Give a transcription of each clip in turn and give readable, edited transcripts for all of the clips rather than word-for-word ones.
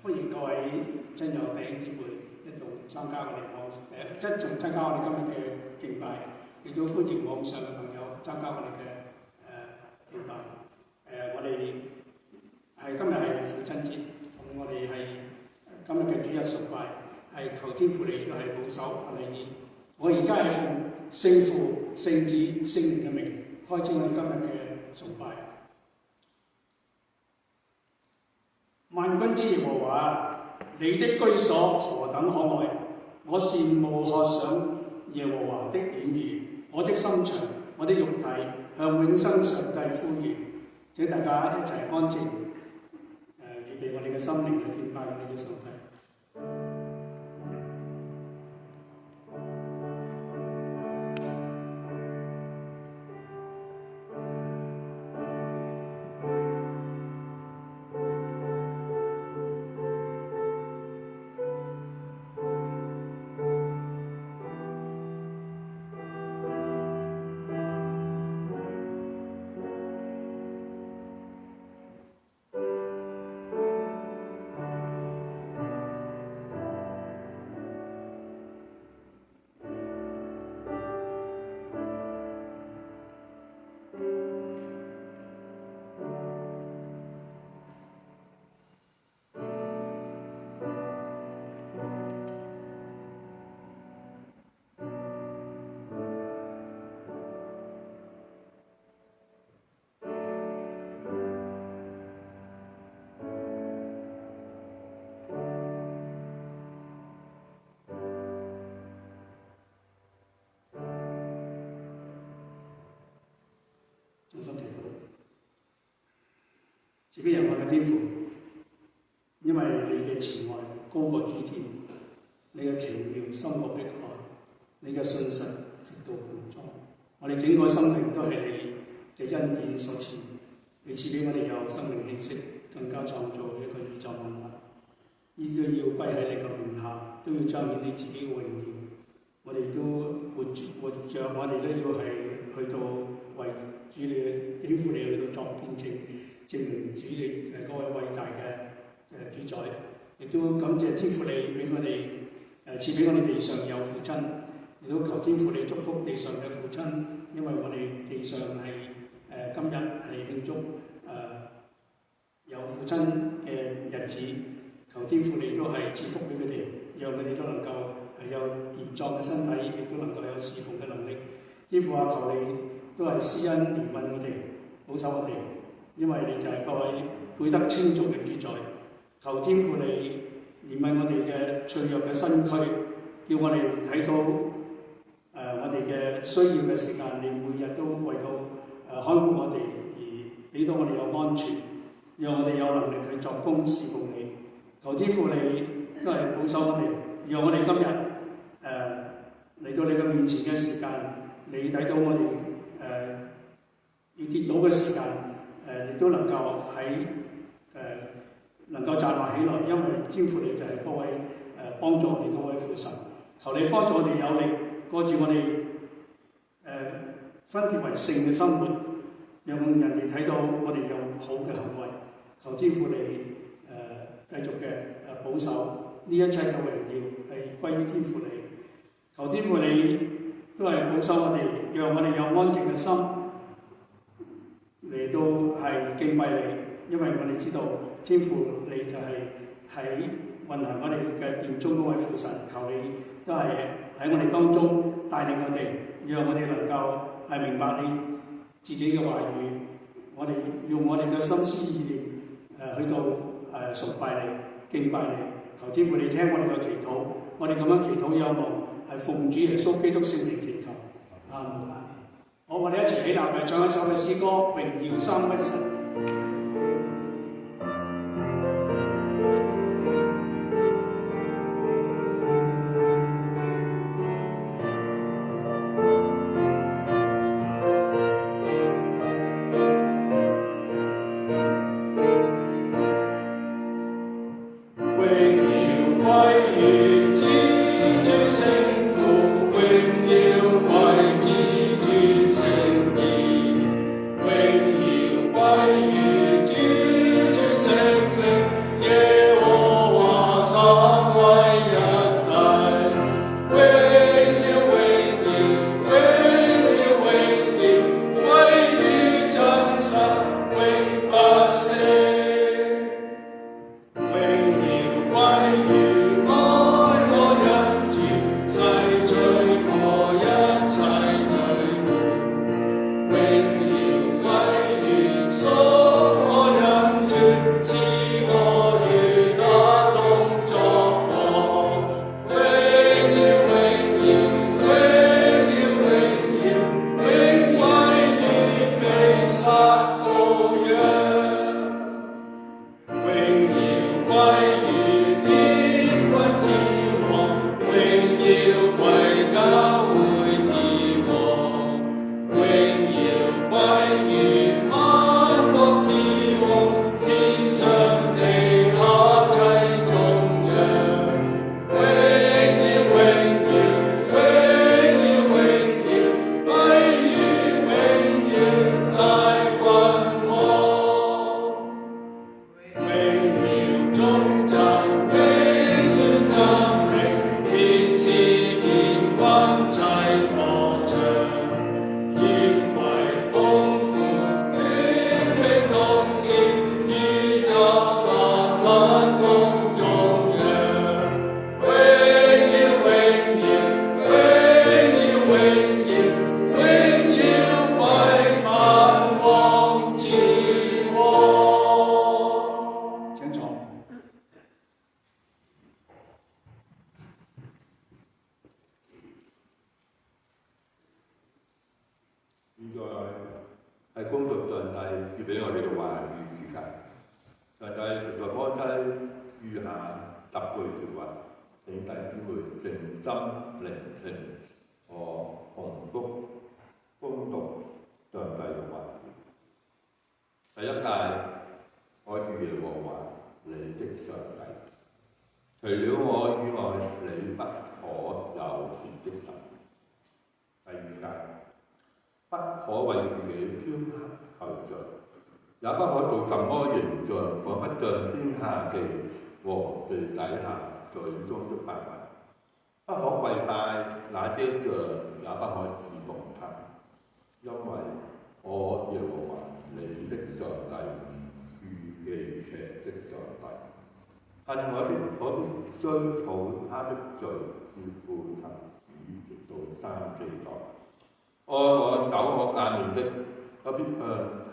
歡迎各位親友弟兄姊妹一同參加我哋一同參加我哋今日嘅敬拜，亦都歡迎網上嘅朋友參加我哋嘅敬拜。我哋今日係父親節，咁我哋係今日嘅主日崇拜，係求天父你都係保守阿麗兒。我而家係奉聖父、聖子、聖靈嘅名開始我哋今日嘅崇拜。萬軍之耶和華，你的居所何等可愛！我羨慕渴想耶和華的顯現，我的心腸、我的肉體向永生上帝呼籲。請大家一齊安靜，預備我哋嘅心靈去敬拜我哋嘅上帝。衷心祈禱，自己有愛嘅天父，因為你嘅慈愛高過諸天，你嘅奇妙深過碧海，你嘅信實直到穹蒼。我哋整個生命都係你嘅恩典所賜，你賜俾我哋有生命氣息，更加創造一個宇宙萬物。呢都要歸喺你嘅名下，都要彰顯你自己嘅榮耀。我哋都活着，我哋都要係去到為主你應付你去到作見證，證明主你係嗰位偉大嘅主宰，亦都感謝天父你俾我哋賜俾我哋地上有父親，亦都求天父你祝福地上嘅父親，因為我哋地上係今日係慶祝有父親嘅日子，求天父你都係賜福俾佢哋，讓佢哋都能夠有健壯嘅身體，亦都能夠有侍奉嘅能力。天父啊，求你都係施恩憐憫我哋，保守我哋，因為你就係各位配得稱頌嘅主宰。求天父你憐憫我哋嘅脆弱嘅身軀，叫我哋睇到我哋嘅需要嘅時間，你每日都為到看顧我哋，而俾到我哋有安全，讓我哋有能力去作工侍奉你。求天父你都係保守我哋，讓我哋今日嚟到你嘅面前嘅時間，你睇到我哋要跌倒嘅時間，亦都能夠能夠站立起來，因為天父你就係嗰位幫助我哋嗰位父神。求你幫助我哋有力過住我哋分別為聖嘅生活，讓人哋睇到我哋有好嘅行為。求天父你繼續嘅保守呢一切嘅榮耀係歸於天父你。求天父你都係保守我哋，讓我哋有安靜嘅心嚟到係敬拜你，因為我哋知道天父你就係喺運行我哋嘅殿中嗰位父神。求你都係喺我哋當中帶領我哋，讓我哋能夠係明白你自己嘅話語，我哋用我哋嘅心思意念去到崇拜你、敬拜你。求天父你聽我哋嘅祈禱，我哋咁樣祈禱有望係奉主耶穌基督聖名祈求，阿門。好，我哋一齊起立嚟唱一首嘅詩歌《榮耀三一神》。歸於主最聖靈耶和華。請弟兄們靜心聆聽我洪福恭讀上帝嘅話語。第一誡，我是耶和華你的上帝，除了我以外，你不可有別的神。第二誡，不可為自己雕刻偶像，也不可做什麼形象，彷彿像天下地和地底下水中的百物，不可跪拜那些像，也不可侍奉他，因為我耶和華你的上帝是忌邪的上帝。恨我的，我必追討他的罪，自父及子，直到三四代。愛我守我誡命的，我必向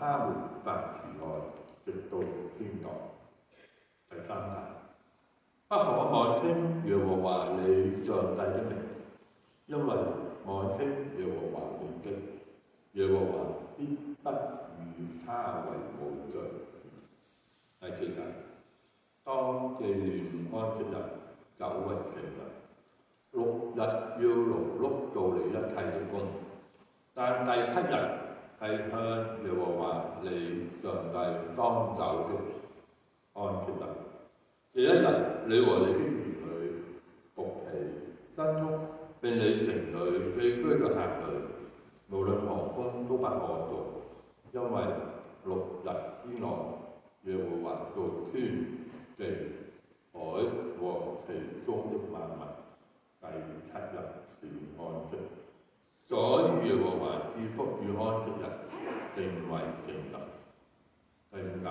他們發慈愛，直到天代。第三誡，不可妄稱耶和華你上帝的名，因為妄稱耶和華你的，耶和華必不以他為無罪。第四誡，當紀念安息日，久為聖日，6日要勞碌做你一切的工，但第7日係向耶和華你上帝當守的安息日。這一日，你和你的兒女、僕婢、牲畜，並你城裏寄居嘅客旅，無論何工都不可做，因為6日之內，耶和華造天地海和其中的萬物，第7日便安息。所以耶和華賜福與安息日，定為聖日。第五誡，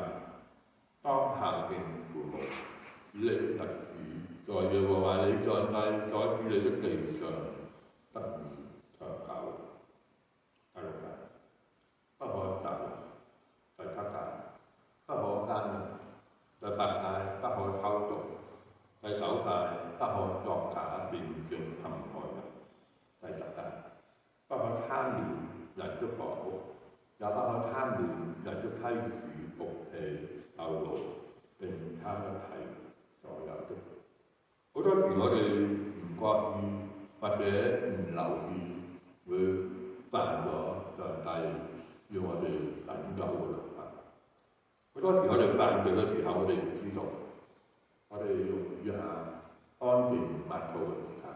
當孝敬父母，使你的日子在耶和華你上帝所治理的地上得以長久。第六誡，不可殺人。第七誡，不可奸人。第八誡，不可偷盜。第九誡，不可作假見證陷害人。第十誡，不可貪戀人的房屋，也不可貪戀人的妻子、僕婢、牛驢，並他一切所有的。好多時我哋唔覺意或者唔留意，會犯咗上帝要我哋緊守嘅律法。好多時我哋犯罪嘅時候，我哋唔知道，我哋用以下安靜默禱嘅時間，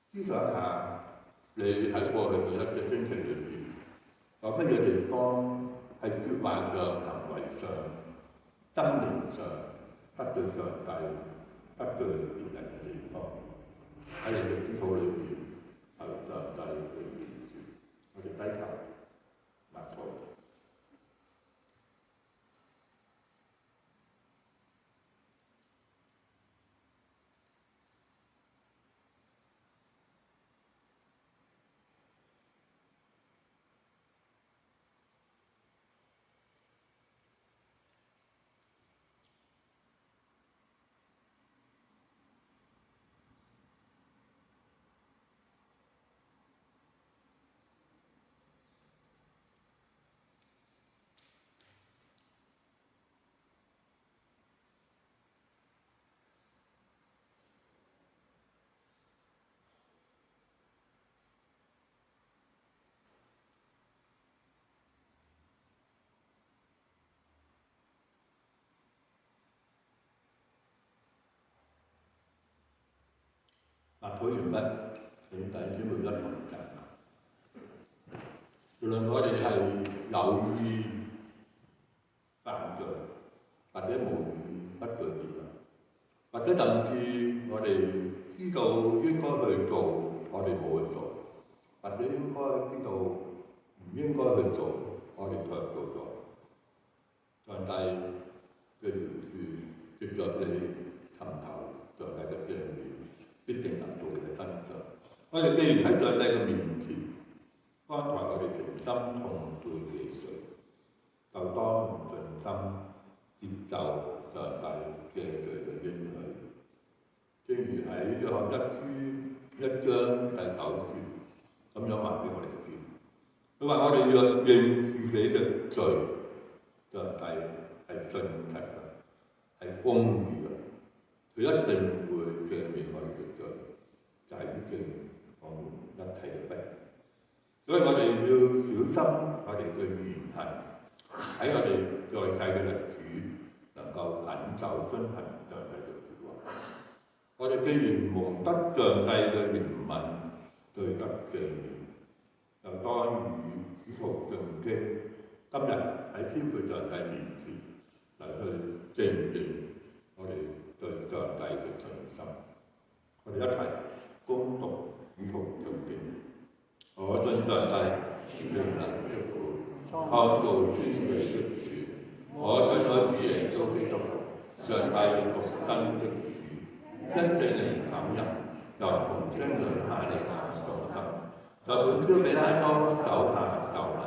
思想一下你喺過去嘅一個星期裏邊，有乜嘢地方係説話上、行為上、心靈上得罪上帝、得罪別人嘅地方，喺你嘅知禱裏邊求上帝去寬恕。我哋低頭默禱。默禱完畢，請弟兄姊妹一同站立。無論我哋係有意犯罪，或者無意得罪別人，或者甚至我哋知道應該去做，我哋冇去做，或者應該知道唔應該去做，我哋卻做咗。上帝嘅饒恕藉著你尋求上帝嘅赦免，必定能到你嘅身上。我哋既然喺上帝嘅面前，剛才我哋誠心痛悔悔罪，就當盡心接受上帝赦罪嘅應許。正如喺約翰一書1章第9節咁樣話俾我哋知，佢話我哋若認自己嘅罪，上帝係信實嘅，係公義嘅，佢一定會赦免我哋嘅罪，洗淨我們一切嘅不義。所以我哋要小心我哋嘅言行，喺我哋在世嘅日子能夠謹守遵行上帝嘅説話。我哋既然蒙得上帝嘅憐憫，罪得赦免，就當以使徒信經，今日喺天父上帝面前嚟去證明我哋對上帝嘅信心。我哋一齊恭讀使徒信經。我信上帝，全能的父，創造諸地的主。我信我主耶穌基督，上帝獨生的主，因聖靈感人，由童貞女瑪利亞所生，在本丟彼拉多手下受難，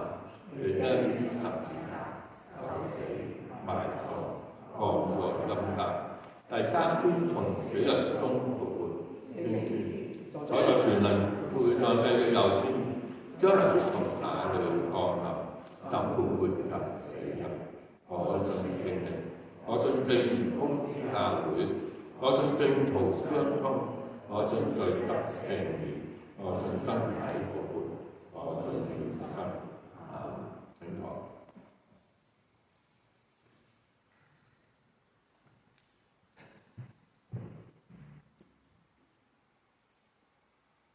被釘於十字架，受死，埋葬，降在陰間，第三天從死人中復活，升天，坐在全能父上帝嘅右邊，將來從那裏降臨，審判活人死人。我信聖靈，我信聖言公之教會，我信聖徒相通，我信罪得赦免，我信身體復活，我信永生。阿們。請坐。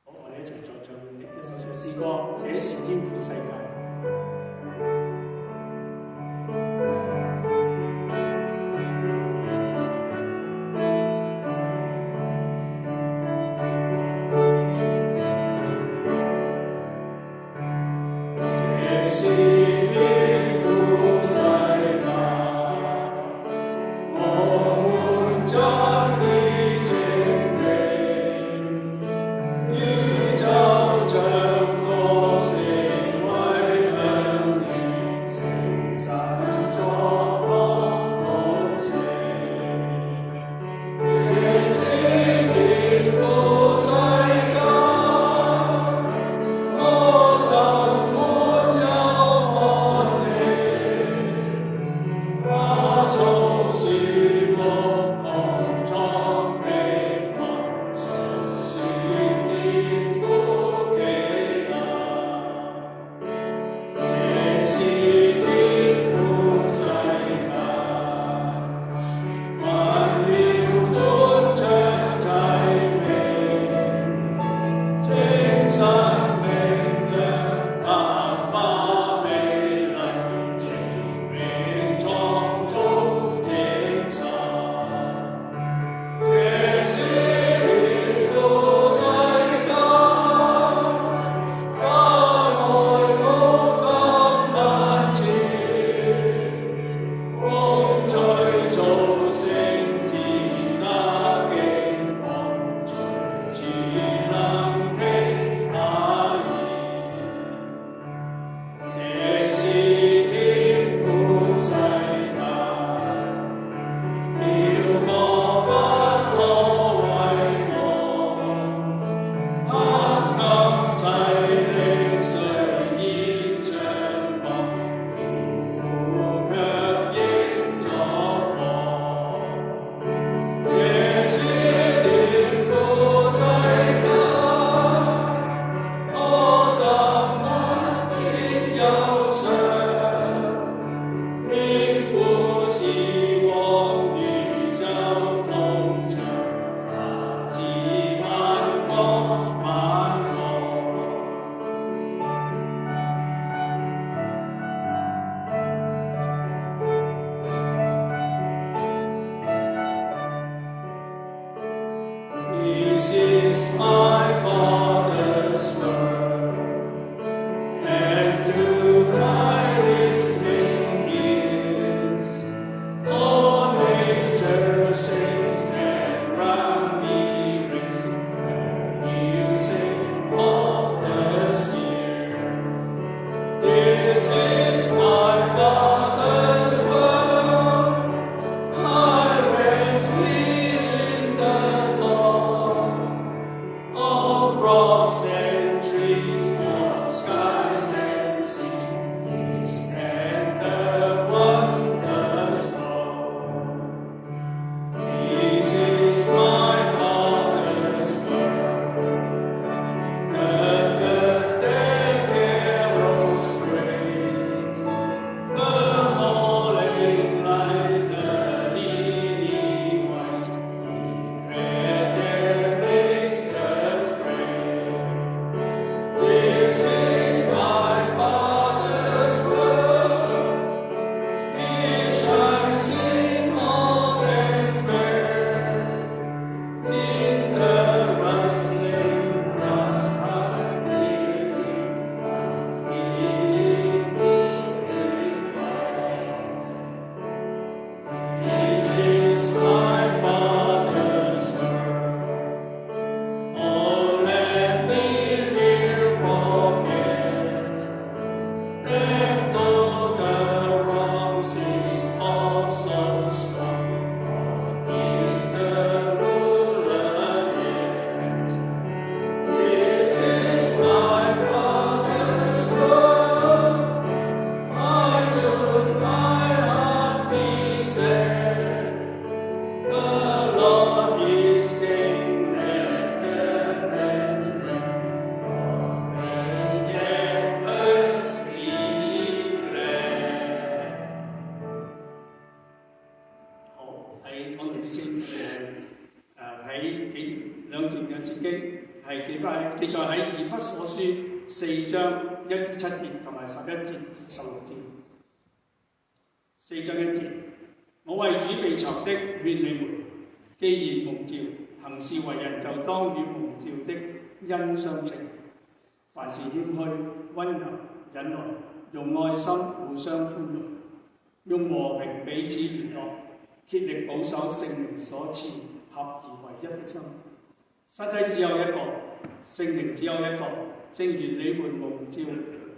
好，我哋一齊再唱一首詩歌，這是天父世界。宇宙唱歌成為呢啲聖係睇兩段嘅聖經，係記載喺以弗所書4章1至7節同埋11節至16節。4章1節，我為主被囚的勸你們，既然蒙召，行事為人就當與蒙召的恩相稱，凡事謙虛、温柔、忍耐，用愛心互相寬容，用和平彼此聯絡，竭力保守聖靈所賜合而為一的心。身體只有一個，聖靈只有一個，正如你們蒙召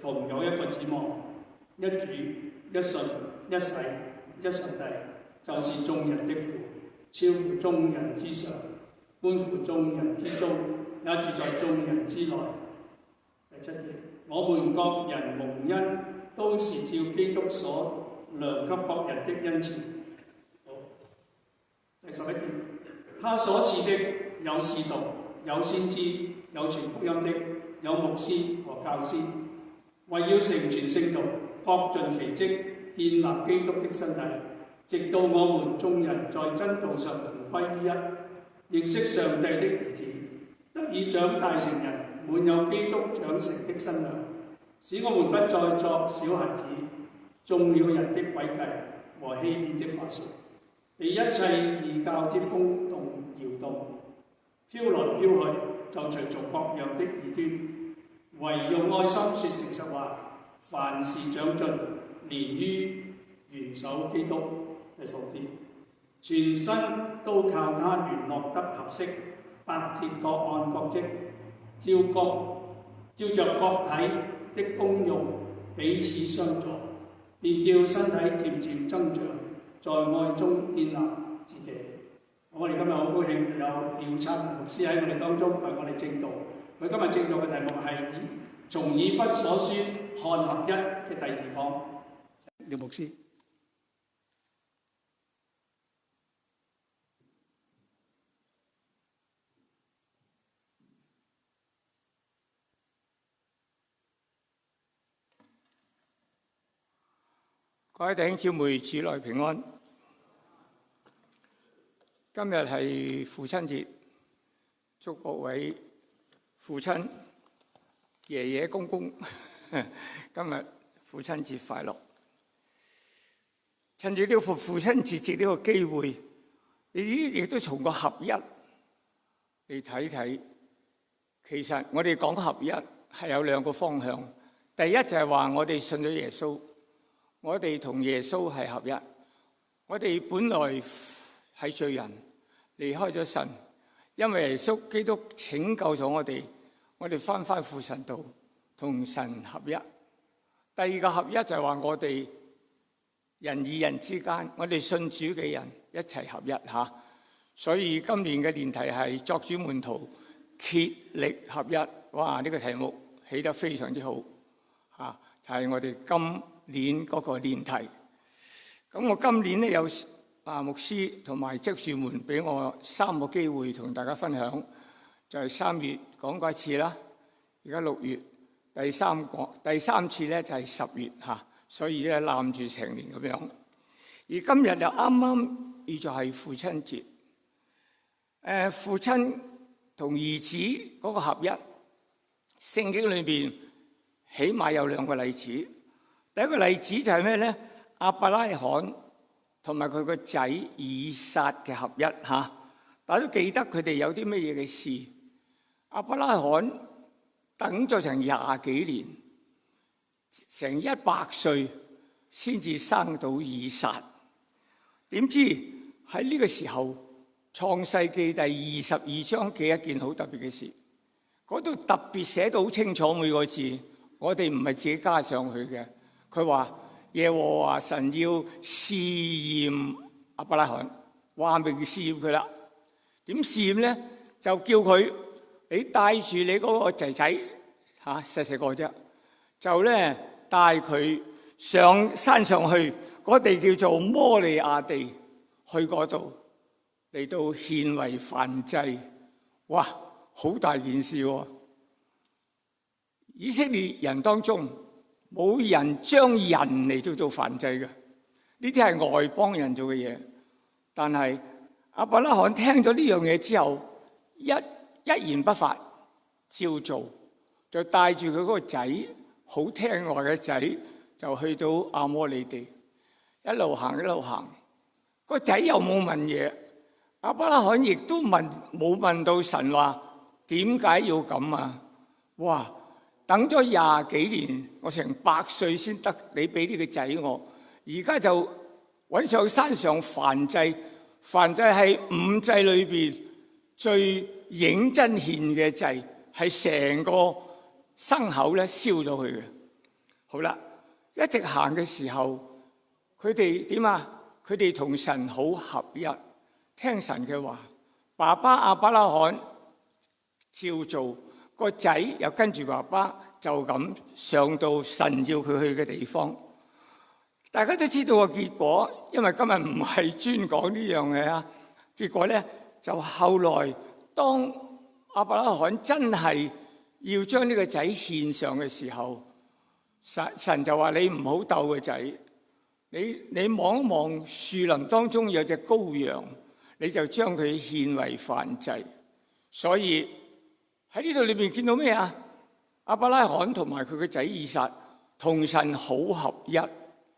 同有一個指望，一主、一信、一洗、一上帝，就是眾人的父，超乎眾人之上，觀乎眾人之中，也住在眾人之內。第7節，我們各人蒙恩，都是照基督所量給各人的恩賜。好，第11節，他所賜的有使徒，有先知，有傳福音的，有牧師和教師，為要成全聖道，各盡其職，建立基督的身體，直到我們眾人在真道上同歸於一，認識上帝的兒子，得以長大成人，滿有基督長成的身量，使我們不再作小孩子，中了人的詭計和欺騙的法術，被一切異教之風動搖動，飄來飄去，就隨從各樣的異端，唯用愛心說誠實話，凡事長進，連於元首基督。第6節，全身都靠他聯絡得合適，百節各按各職，照着各體的功用彼此相助，便叫身體漸漸增長，在愛中建立自己。我哋今日好高興有廖察文牧師喺我哋當中為我哋證道。佢今日證道嘅題目係從以弗所書看合一嘅第2講。廖牧師。各位弟兄姊妹，主內平安。今日係父親節，祝各位父親、爺爺、公公今日父親節快樂。趁住呢個父親節節呢個機會，你亦都從個合一嚟睇睇。其實我哋講合一係有2個方向。第一就係話我哋信咗耶穌。我哋同耶穌係合一，我哋本來係罪人，離開咗神，因為耶穌基督拯救咗我哋翻父神道，同神合一。第2個合一就係話我哋人與人之間，我哋信主嘅人一齊合一吓。所以今年嘅年題係作主門徒竭力合一。哇！呢個題目起得非常之好吓，就係我哋今年嗰個年題。咁我今年咧有牧師同埋執事們俾我3個機會同大家分享，就係3月講過一次啦，而家6月第三次咧就係10月吓，所以咧攬住成年咁樣。而今日就啱啱遇就係父親節，父親同兒子嗰個合一，聖經裏邊起碼有2個例子。第一個例子就係咩咧？亞伯拉罕同埋佢個仔以撒嘅合一嚇，大家都記得佢哋有啲乜嘢嘅事。亞伯拉罕等咗成20幾年，成100歲先至生到以撒。點知喺呢個時候，創世記第22章記一件好特別嘅事，嗰度特別寫到好清楚每個字，我哋唔係自己加上去嘅。佢話耶和華神要試驗亞伯拉罕，話明試驗佢啦。點試驗咧？就叫佢你帶住你嗰個仔仔嚇，細個啫，就咧帶佢上山上去，嗰地叫做摩利亞地，去嗰度嚟到獻為燔祭。哇！好大件事喎！以色列人當中，冇人將人嚟做燔祭嘅，呢啲係外邦人做嘅嘢。但係亞伯拉罕聽咗呢樣嘢之後，一言不發，照做，就帶住佢嗰個仔，好聽話嘅仔，就去到亞摩利地，一路行一路行。個仔又冇問嘢，亞伯拉罕亦都冇問到神話點解要咁啊？哇！等咗20幾年，我成100歲先得你俾呢個仔我，而家就揾上山上燔祭。燔祭係5祭裏邊最認真獻嘅祭，係成個牲口咧燒咗佢嘅。好啦，一直行嘅時候，佢哋點啊？佢哋同神好合一，聽神嘅話。爸爸亞伯拉罕照做，個仔又跟住爸爸，就咁上到神要佢去嘅地方。大家都知道個結果，因為今日唔係專講呢樣嘢啊。結果咧就後來當亞伯拉罕真係要將呢個仔獻上嘅時候，神就話：你唔好鬥個仔，你望一望樹林當中有隻羔羊，你就將佢獻為燔祭。所以喺呢度裏邊見到咩啊？亞伯拉罕同埋佢個仔以撒同神好合一。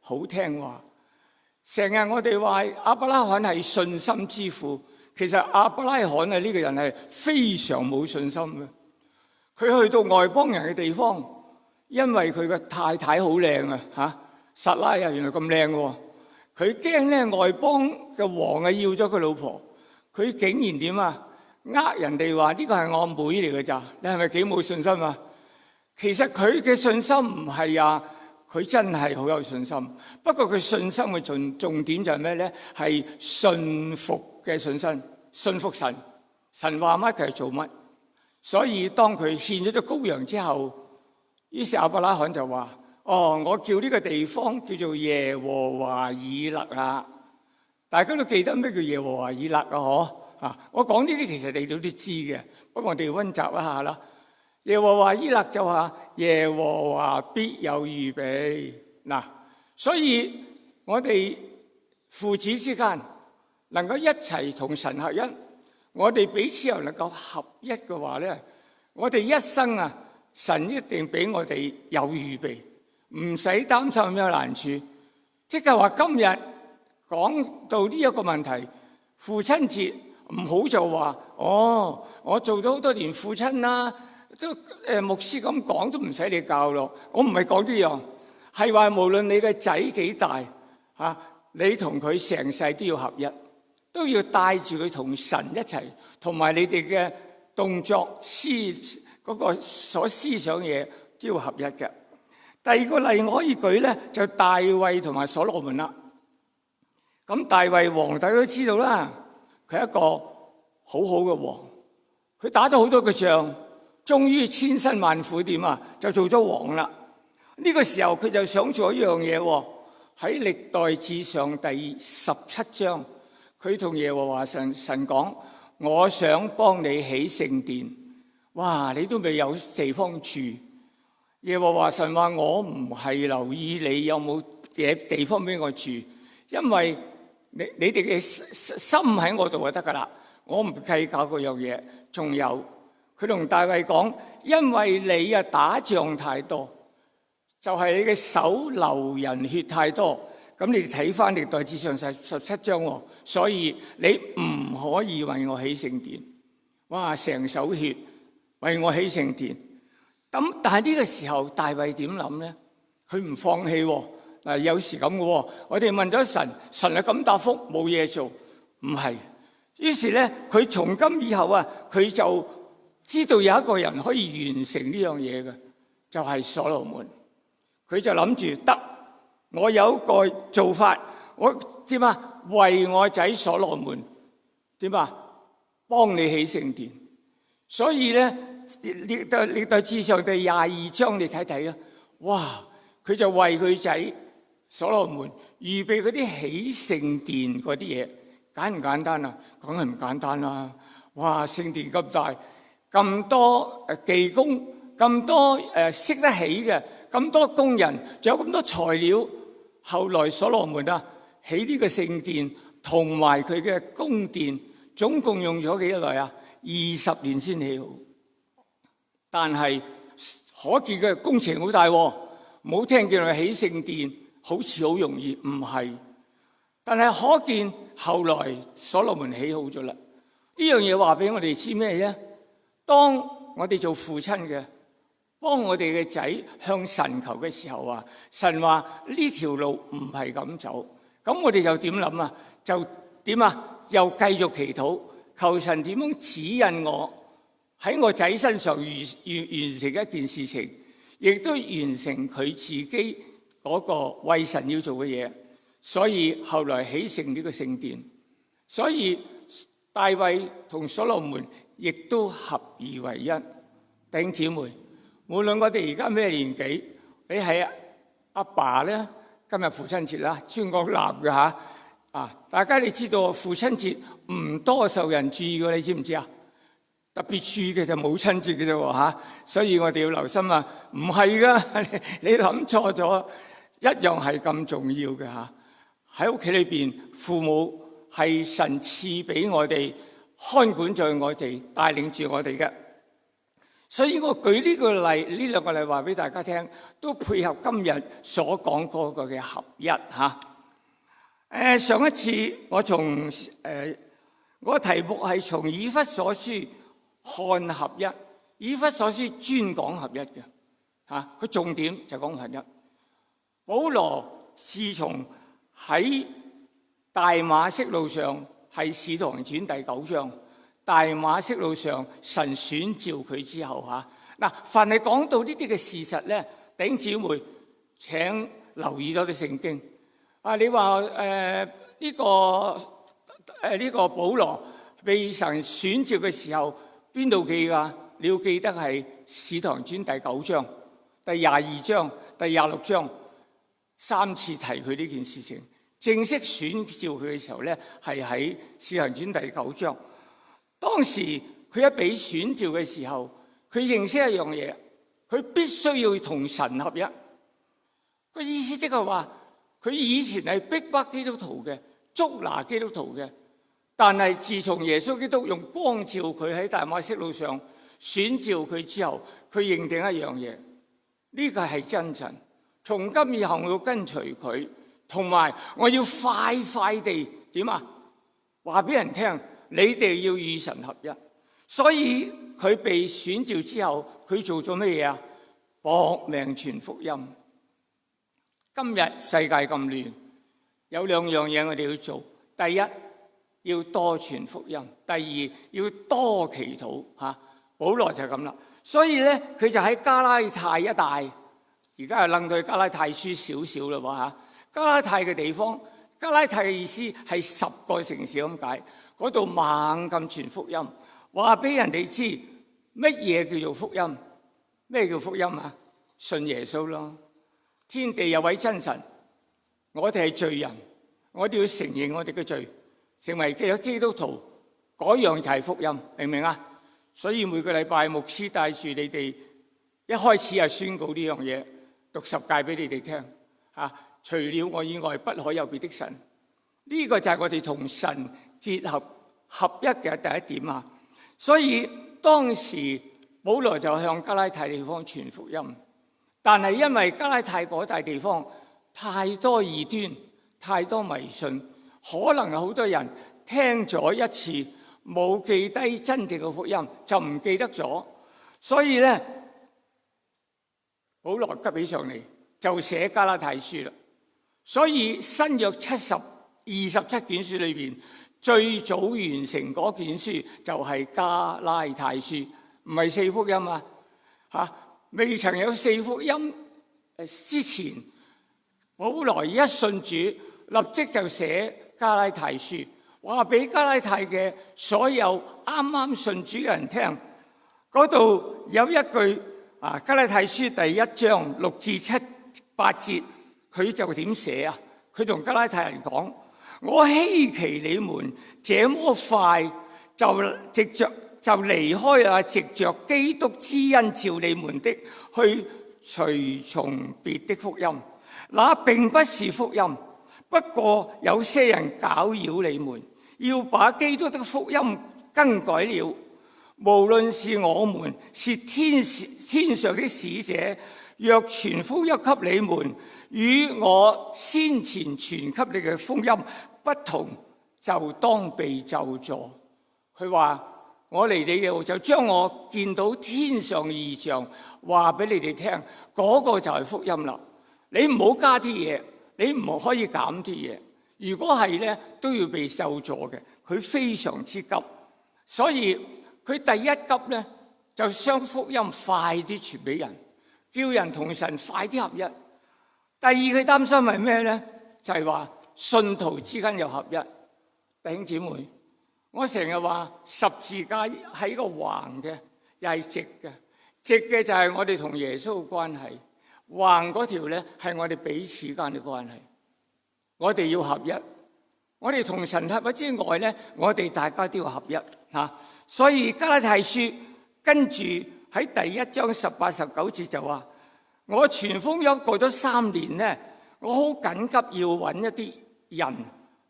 好聽話，成日我哋話亞伯拉罕係信心之父，其實亞伯拉罕呢個人係非常冇信心嘅。佢去到外邦人嘅地方，因為佢嘅太太好靚啊，撒拉啊，原來咁靚嘅。佢驚咧外邦嘅王啊要咗佢老婆，佢竟然點啊？呃人哋話呢個係我妹嚟嘅咋？你係咪幾冇信心啊？其實佢嘅信心唔係啊。佢真係好有信心，不過佢信心嘅重點就係咩咧？係信服嘅信心，信服神，神話乜佢係做乜。所以當佢獻咗隻羔羊之後，於是亞伯拉罕就話：哦，我叫呢個地方叫做耶和華以勒啦。大家都記得咩叫耶和華以勒啊？嗬啊！我講呢啲其實你哋都知嘅，不過我哋溫習一下啦。耶和華以勒就話：耶和華必有預備。嗱，所以我哋父子之間能夠一齊同神合一，我哋彼此又能夠合一嘅話咧，我哋一生啊，神一定俾我哋有預備，唔使擔心有難處。即係話今日講到呢一個問題，父親節唔好就話：哦，我做咗好多年父親啦。都牧師咁講都唔使你教咯，我唔係講呢樣，係話無論你嘅仔幾大嚇，你同佢成世都要合一，都要帶住佢同神一齊，同埋你哋嘅動作嗰個所思想嘢都要合一嘅。第二個例我可以舉咧，就大衛同埋所羅門啦。咁大衛王大家都知道啦，佢係一個好好嘅王，佢打咗好多個仗。終於千辛萬苦點啊，就做咗王啦。呢個時候佢就想做一樣嘢喎。喺歷代志上第17章，佢同耶和華神講：我想幫你起聖殿。哇！你都未有地方住。耶和華神話：我唔係留意你有冇嘅地方俾我住，因為你哋嘅心喺我度就得噶啦。我唔計較嗰樣嘢。仲有。佢同大衛講：因為你啊打仗太多，就係你嘅手流人血太多。咁你睇翻歷代志上17章，所以你唔可以為我起聖殿。哇！成手血為我起聖殿。咁但係呢個時候大衛點諗咧？佢唔放棄。嗱，有時咁嘅，我哋問咗神，神係咁答覆，冇嘢做，唔係。於是咧，佢從今以後啊，佢就知道有一個人可以完成呢樣嘢嘅，就係所羅門。佢就諗住得，我有一個做法，我點啊？為我仔所羅門點啊？幫你起聖殿。所以咧，歷代志上第22章你睇睇啊，哇！佢就為佢仔所羅門預備嗰啲起聖殿嗰啲嘢，簡唔簡單啊？梗係唔簡單啦！哇！聖殿咁大。咁多技工，咁多識得起嘅，咁多工人，仲有咁多材料。後來所羅門啊，起呢個聖殿，同埋佢嘅宮殿，總共用咗幾耐啊？20年先起好。但係可見嘅工程好大喎，唔好聽見佢起聖殿好似好容易，唔係。但係可見後來所羅門起好咗啦。呢樣嘢話俾我哋知咩啫？當我哋做父親嘅，幫我哋嘅仔向神求嘅時候啊，神話呢條路唔係咁走，咁我哋就點諗啊？就點啊？又繼續祈禱，求神點樣指引我喺我仔身上完成一件事情，亦都完成佢自己嗰個為神要做嘅嘢。所以後來起成呢個聖殿，所以大衛同所羅門亦都合而為一。弟兄姊妹，無論我哋而家咩年紀，你係阿爸咧，今日父親節啦，專講男嘅嚇啊！大家你知道父親節唔多受人注意嘅，你知唔知啊？特別注意嘅就母親節嘅啫喎嚇，所以我哋要留心啊！唔係噶，你諗錯咗，一樣係咁重要嘅嚇。喺屋企裏邊，父母係神賜俾我哋，看管在我哋，帶領住我哋嘅。所以我舉呢個例，呢兩個例話俾大家聽，都配合今日所講嗰個嘅合一嚇。上一次我從我題目係從以弗所書看合一，以弗所書專講合一嘅嚇，佢重點就講合一。保羅自從喺大馬色路上，係使徒行傳第9章，大馬色路上神選召佢之後嚇嗱，凡係講到呢啲嘅事實咧，弟兄姊妹請留意多啲聖經啊！你話呢個保羅被神選召嘅時候邊度記㗎？你要記得係使徒行傳第9章、第22章、第26章3次提佢呢件事情。正式選召佢嘅時候咧，係喺使徒行傳第9章。當時佢一俾選召嘅時候，佢認識一樣嘢，佢必須要同神合一。個意思即係話，佢以前係逼迫基督徒嘅，捉拿基督徒嘅。但係自從耶穌基督用光照佢喺大馬色路上選召佢之後，佢認定一樣嘢，呢個係真神，從今以後我要跟隨佢。同埋我要快快地點啊，話俾人聽，你哋要與神合一。所以佢被選召之後，佢做咗咩嘢啊？搏命傳福音。今日世界咁亂，有兩樣嘢我哋要做。第一，要多傳福音；第二，要多祈禱嚇。保羅就咁啦。所以咧，佢就喺加拉太一帶，而家又楞到去加拉太書少少啦喎嚇。加拉太嘅地方，加拉太嘅意思係10個城市咁解，嗰度猛咁傳福音，話俾人哋知乜嘢叫做福音？咩叫福音啊？信耶穌咯。天地有位真神，我哋係罪人，我哋要承認我哋嘅罪，成為基督徒，嗰樣就係福音，明唔明啊？所以每個禮拜牧師帶住你哋，一開始係宣告呢樣嘢，讀10誡俾你哋聽嚇。除了我以外，不可有別的神。呢個就係我哋同神結合合一嘅第一點啊！所以當時保羅就向加拉太地方傳福音，但係因為加拉太嗰大地方太多異端、太多迷信，可能有好多人聽咗一次冇記低真正嘅福音，就唔記得咗。所以咧，保羅急起上嚟就寫加拉太書啦。所以新約27卷書裏邊最早完成嗰卷書就係加拉太書，唔係4福音啊嚇！未曾有4福音之前，保羅一信主，立即就寫加拉太書，話俾加拉太嘅所有啱啱信主嘅人聽。嗰度有一句啊，加拉太書第1章6至7、8節。佢就點寫啊？佢同加拉太人講：我希奇你們這麼快就離開啊，藉着基督之恩召你們的，去隨從別的福音。那並不是福音，不過有些人攪擾你們，要把基督的福音更改了。無論是我們是天上的使者，若傳福音給你們，與我先前傳給你嘅福音不同，就當被咒詛。佢話：我嚟你度就將我見到天上異象話俾你哋聽，嗰個就係福音啦。你唔好加啲嘢，你唔可以減啲嘢。如果係咧，都要被咒詛嘅。佢非常之急，所以佢第一急咧就將福音快啲傳俾人，叫人同神快啲合一。第二佢擔心係咩咧？就係話信徒之間有合一。弟兄姊妹，我成日話十字架係一個橫嘅，又係直嘅。直嘅就係我哋同耶穌嘅關係，橫嗰條咧係我哋彼此間嘅關係。我哋要合一，我哋同神合一之外咧，我哋大家都要合一嚇。所以加拉太書跟住喺第1章18、19節就話：我傳福音過咗3年咧，我好緊急要揾一啲人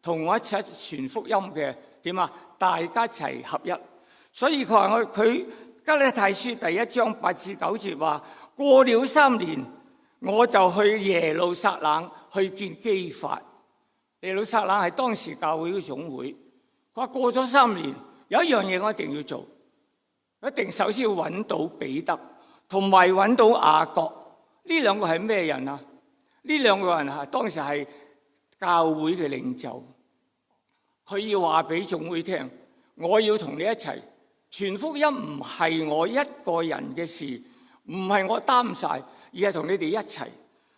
同我一齊傳福音嘅，點啊？大家一齊合一。所以佢話佢加拉太書第1章8至9節話：過了3年，我就去耶路撒冷去見基法。耶路撒冷係當時教會嘅總會。佢話過咗3年，有一樣嘢我一定要做，一定首先要揾到彼得，同埋揾到雅各。呢兩個係咩人啊？呢兩個人啊，當時係教會嘅領袖。佢要話俾總會聽，我要同你一齊傳福音，唔係我一個人嘅事，唔係我擔晒，而係同你哋一齊。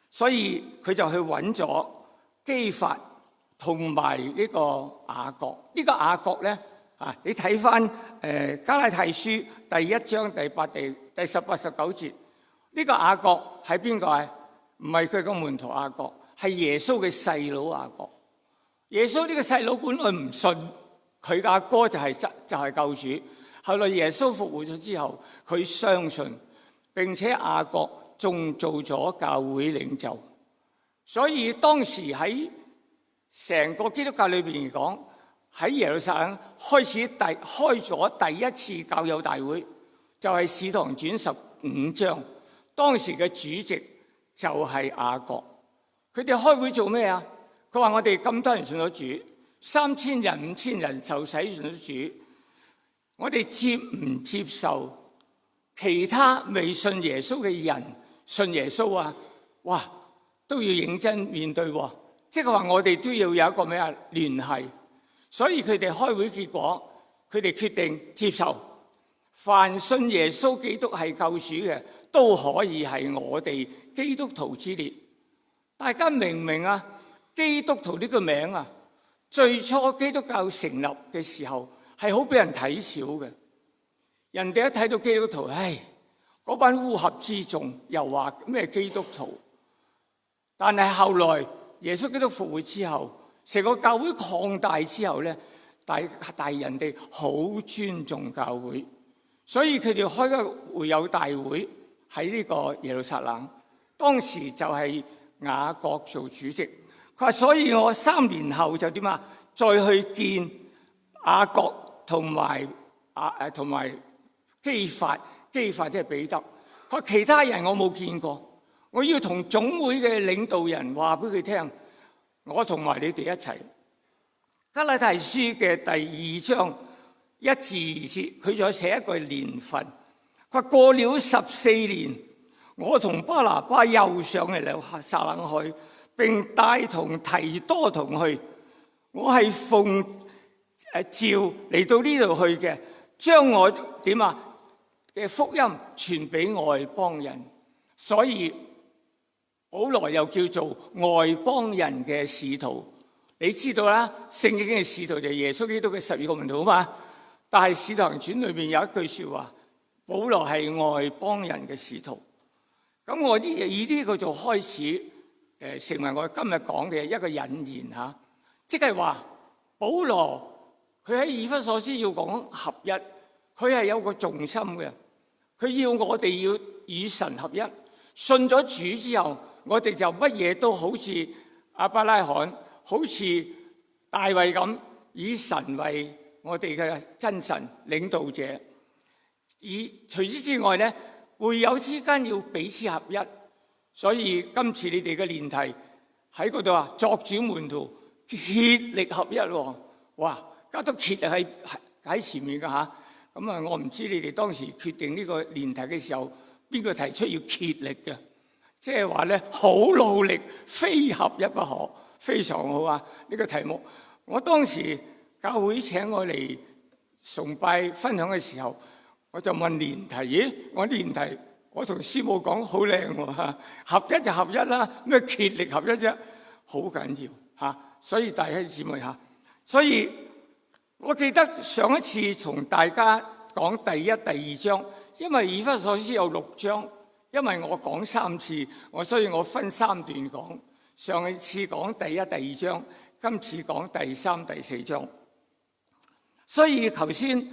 所以佢就去揾咗基法同埋呢個雅各。呢個雅各咧啊，你睇翻加拉太書第1章第18、19節，呢個雅各係邊個啊？唔係佢個門徒雅各，係耶穌嘅細佬雅各。耶穌呢個細佬本來唔信，佢嘅阿哥就係救主。後來耶穌復活咗之後，佢相信，並且雅各仲做咗教會領袖。所以當時喺成個基督教裏邊嚟講，喺耶路撒冷開咗第一次教友大會，就係《使徒行傳》15章。當時嘅主席就係雅各。佢哋開會做咩啊？佢話：我哋咁多人信咗主，3000人、5000人受洗信咗主，我哋接唔接受其他未信耶穌嘅人信耶穌啊？哇，都要認真面對喎。即係話我哋都要有一個咩啊聯繫。所以佢哋開會結果，佢哋決定接受，凡信耶穌基督係救主嘅，都可以係我哋基督徒之列。大家明唔明啊？基督徒呢個名啊，最初基督教成立嘅時候係好俾人睇小嘅。人哋一睇到基督徒，唉，嗰班烏合之眾又話咩基督徒？但係後來耶穌基督復活之後，成個教會擴大之後咧，但人哋好尊重教會，所以佢哋開個會友大會喺呢個耶路撒冷。當時就係雅各做主席。佢話：所以我3年後就點啊？再去見雅各同埋基法，基法即係彼得。佢話其他人我冇見過，我要同總會嘅領導人話俾佢聽，我同埋你哋一齊。加拉太書嘅第2章1至2節，佢再寫一個年份。佢話過了14年，我同巴拿巴又上嚟耶路撒冷去，並帶同提多同去。我係奉召嚟到呢度去嘅，將我點啊嘅福音傳俾外邦人。所以保羅又叫做外邦人嘅使徒。你知道啦，聖經嘅使徒就係耶穌基督嘅12個門徒啊嘛。但係《使徒行傳》裏邊有一句說話，保羅係外邦人嘅使徒。咁我以呢個做開始，成為我今日講嘅一個引言吓，即係話保羅佢喺以弗所書要講合一，佢係有個重心嘅，佢要我哋要與神合一。信咗主之後，我哋就乜嘢都好似亞伯拉罕，好似大衛咁，以神為我哋嘅真神領導者。而除此之外咧，會友之間要彼此合一。所以今次你哋嘅練題喺嗰度啊，作主門徒竭力合一喎。哇，加多竭力喺前面㗎嚇。咁啊，我唔知你哋當時決定呢個練題嘅時候，邊個提出要竭力嘅？即係話咧，好努力，非合一不可，非常好啊！呢個題目，我當時教會請我嚟崇拜分享嘅時候，我就問練題，咦？我練題，我同師母講好靚喎，合一就合一啦，咩竭力合一啫？好緊要嚇，所以大家姊妹嚇，所以我記得上一次同大家講第一、第二章，因為以弗所書有6章。因為我講3次，所以我分3段講。上一次講第一、第二章，今次講第3、第4章。所以頭先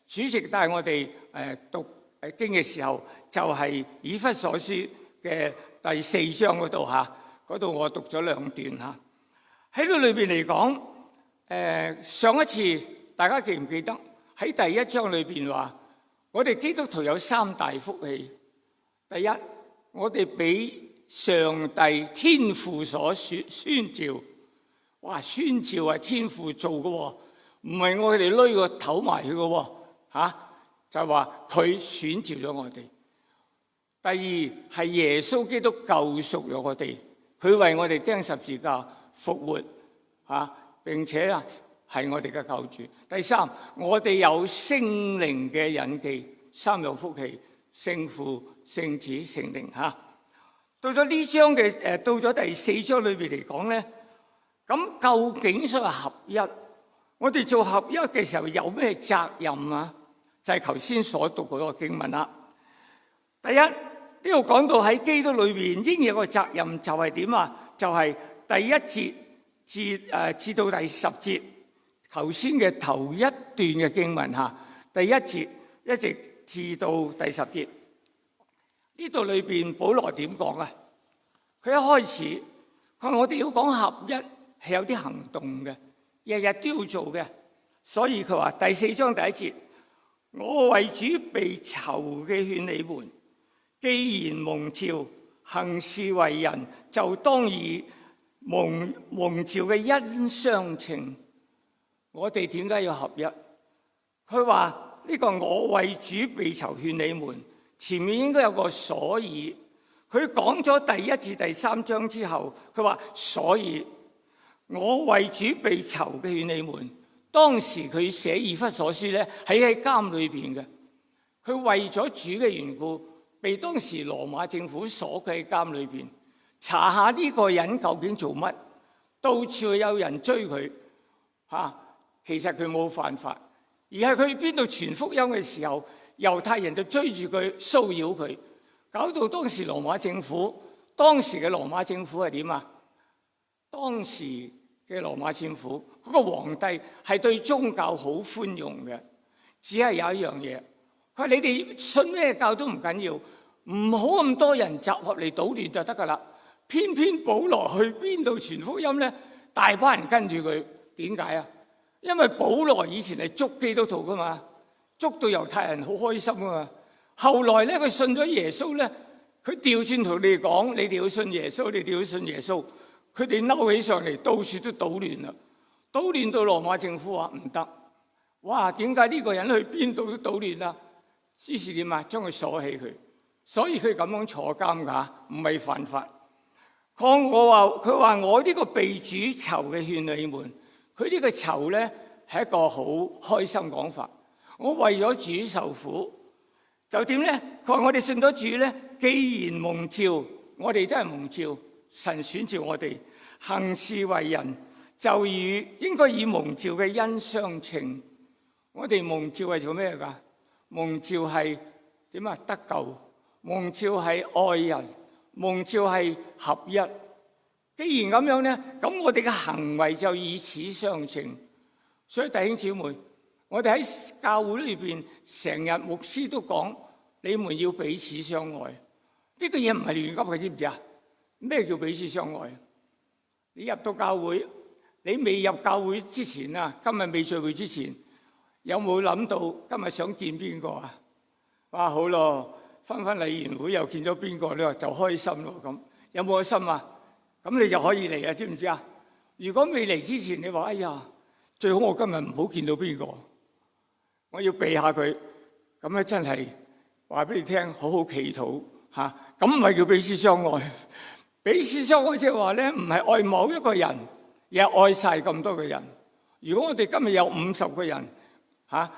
主席帶我哋讀經嘅時候，就係以弗所書嘅第4章嗰度嚇，嗰度我讀咗2段嚇。喺呢裏邊嚟講，上一次大家記唔記得喺第1章裏邊話，我哋基督徒有3大福氣。第一，我哋俾上帝天父所宣召，哇！宣召係天父做嘅喎，唔係我哋攏個頭埋去嘅喎，就係話佢選召咗我哋。第二係耶穌基督救贖咗我哋，佢為我哋釘十字架復活，並且係我哋嘅救主。第三，我哋有聖靈嘅印記，3樣福氣，聖父、聖子、聖靈嚇。到咗呢章嘅到咗第4章裏邊嚟講咧，咁究竟所謂合一，我哋做合一嘅時候有咩責任啊？就係頭先所讀嗰個經文啦。第一，呢度講到喺基督裏邊應有個責任就係點啊？就係第1節至到第10節，頭先嘅頭一段嘅經文嚇，第1節一直至到第10節。呢度裏邊保羅點講啊？佢一開始佢話我哋要講合一係有啲行動嘅，日日都要做嘅。所以佢話第4章第1節，我為主被囚嘅勸你們，既然蒙召行事為人，就當以蒙召嘅恩相稱。我哋點解要合一？佢話呢個我為主被囚勸你們。前面應該有個所以，佢講咗第1至第3章之後，佢話所以我為主被囚嘅勸你們。當時佢寫以弗所書咧，喺監裏邊嘅，佢為咗主嘅緣故，被當時羅馬政府鎖喺監裏邊，查下呢個人究竟做乜，到處有人追佢其實佢冇犯法，而係佢邊度傳福音嘅時候，猶太人就追住佢騷擾佢，搞到當時羅馬政府係點啊？當時嘅羅馬政府嗰個皇帝係對宗教好寬容嘅，只係有一樣嘢，佢話你哋信咩教都唔緊要，唔好咁多人集合嚟搗亂就得噶啦。偏偏保羅去邊度傳福音咧，大班人跟住佢，點解啊？因為保羅以前係捉基督徒噶嘛。捉到猶太人好開心啊嘛！後來咧，佢信咗耶穌咧，佢調轉同你哋講：你哋要信耶穌，你哋要信耶穌。佢哋嬲起上嚟，到處都搗亂啦，搗亂到羅馬政府話唔得。哇！點解呢個人去邊度都搗亂啊？於是點啊？將佢鎖起佢，所以佢咁樣坐監㗎，唔係犯法。佢話我呢個被主囚嘅勸你們，佢呢個囚咧係一個好開心講法。我為咗主受苦，就點咧？佢話我哋信咗主咧，既然蒙召，我哋真係蒙召，神選召我哋行事為人，就應該以蒙召嘅恩相稱。我哋蒙召係做咩㗎？蒙召係點啊？得救，蒙召係愛人，蒙召係合一。既然咁樣咧，咁我哋嘅行為就以此相稱。所以弟兄姊妹，我哋喺教會裏邊成日牧師都講，你們要彼此相愛。呢個嘢唔係亂噏嘅，知唔知啊？咩叫彼此相愛？你入到教會，你未入教會之前啊，今日未聚會之前，有冇諗到今日想見邊個啊？哇，好咯，返禮賢會又見咗邊個，你話就開心咯咁。有冇開心啊？咁你就可以嚟啊，知唔知啊？如果未嚟之前，你話哎呀，最好我今日唔好見到邊個，我要避下佢。咁咧真係話俾你聽，好好祈禱嚇。咁唔係叫彼此相愛，彼此相愛即係話咧，唔係愛某一個人，而係愛晒咁多個人。如果我哋今日有50個人嚇，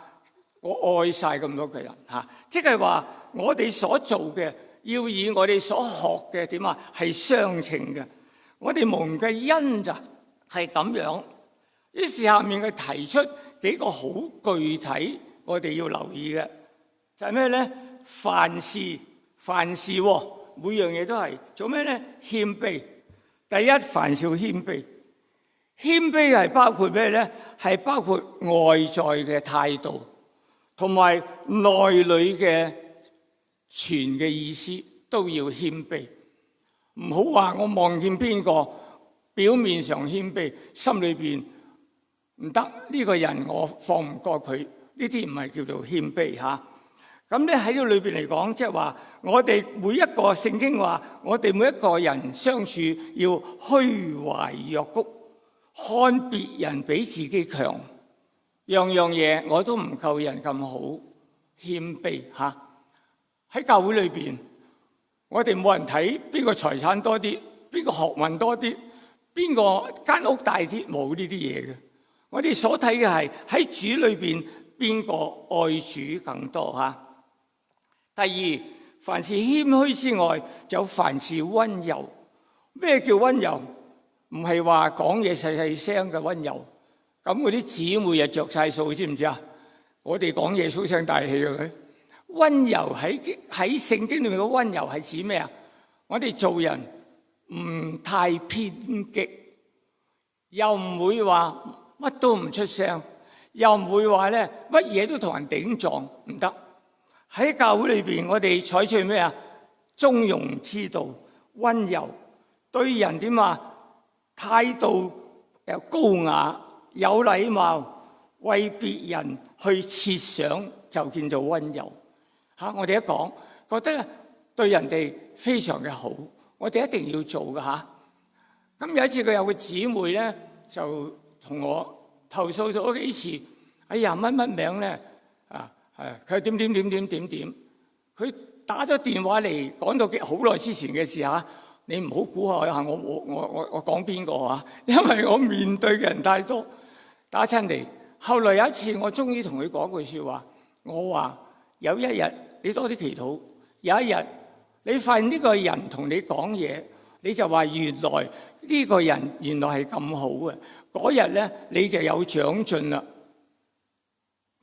我愛晒咁多個人嚇，即係話我哋所做嘅要以我哋所學嘅點啊係相稱嘅。我哋蒙嘅恩就係咁樣。於是下面佢提出幾個好具體，我哋要留意嘅就係咩咧？凡事喎，每樣嘢都係做咩咧？謙卑。第一，凡事要謙卑。謙卑係包括咩咧？係包括外在嘅態度，同埋內裏嘅全嘅意思都要謙卑。唔好話我望見邊個，表面上謙卑，心裏邊唔得。呢個人我放唔過佢，呢啲唔係叫做謙卑嚇。咁咧喺呢裏邊嚟講，即係話我哋每一個聖經話，我哋每一個人相處要虛懷若谷，看別人比自己強，樣樣嘢我都唔夠人咁好，謙卑嚇。喺教會裏邊，我哋冇人睇邊個財產多啲，邊個學問多啲，邊個間屋大啲，冇呢啲嘢嘅。我哋所睇嘅係喺主裏邊邊個愛主更多嚇。第二，凡事謙虛之外，就有凡事溫柔。咩叫溫柔？唔係話講嘢細細聲嘅溫柔。咁嗰啲姊妹又着晒數，知唔知啊？我哋講嘢粗聲大氣嘅。溫柔喺聖經裏面嘅溫柔係指咩啊？我哋做人唔太偏激，又唔會話乜都唔出聲，又唔會話咧乜嘢都同人頂撞，唔得。喺教會裏邊，我哋採取咩啊？中庸之道，溫柔，對人點啊？態度又高雅，有禮貌，為別人去設想，就見做溫柔。我哋一講，覺得對人哋非常嘅好，我哋一定要做嘅嚇。咁有一次佢有個姊妹咧，就同我投訴咗幾次。哎呀，乜乜名咧？佢點，佢打咗電話嚟，講到好耐之前嘅事嚇。你唔好估下我講邊個嚇，因為我面對嘅人太多，打親嚟。後來有一次，我終於同佢講句説話，我話有一日你多啲祈禱，有一日你發現呢個人同你講嘢，你就話原來呢個人原來係咁好嘅，嗰日咧你就有長進啦。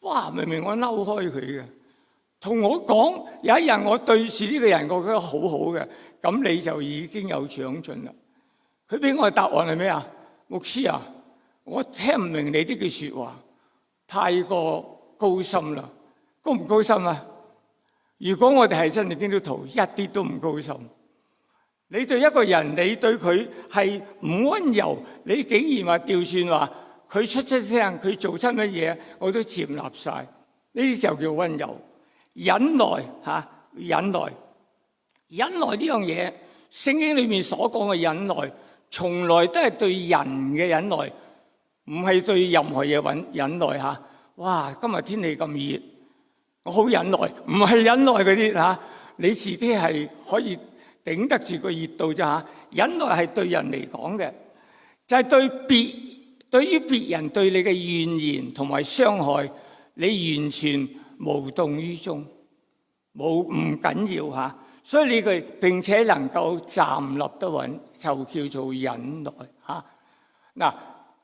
哇！明明我嬲開佢嘅，同我講有一日我對住呢個人，我覺得好好嘅，咁你就已經有長進啦。佢俾我嘅答案係咩啊？牧師啊，我聽唔明你呢句説話，太過高深啦。高唔高深啊？如果我哋係真正基督徒，一啲都唔高深。你對一個人，你對佢係唔溫柔，你竟然話調轉話佢出聲，佢做出乜嘢，我都接納晒。呢啲就叫溫柔。忍耐嚇，忍耐呢樣嘢，聖經裏面所講嘅忍耐，從來都係對人嘅忍耐，唔係對任何嘢忍耐嚇。哇！今日天氣咁熱，我好忍耐，唔係忍耐嗰啲嚇，你自己係可以頂得住個熱度啫嚇。忍耐係對人嚟講嘅，就係對於別人對你嘅怨言同埋傷害，你完全無動於衷，唔緊要嚇。所以你並且能夠站立得穩，就叫做忍耐嚇。嗱，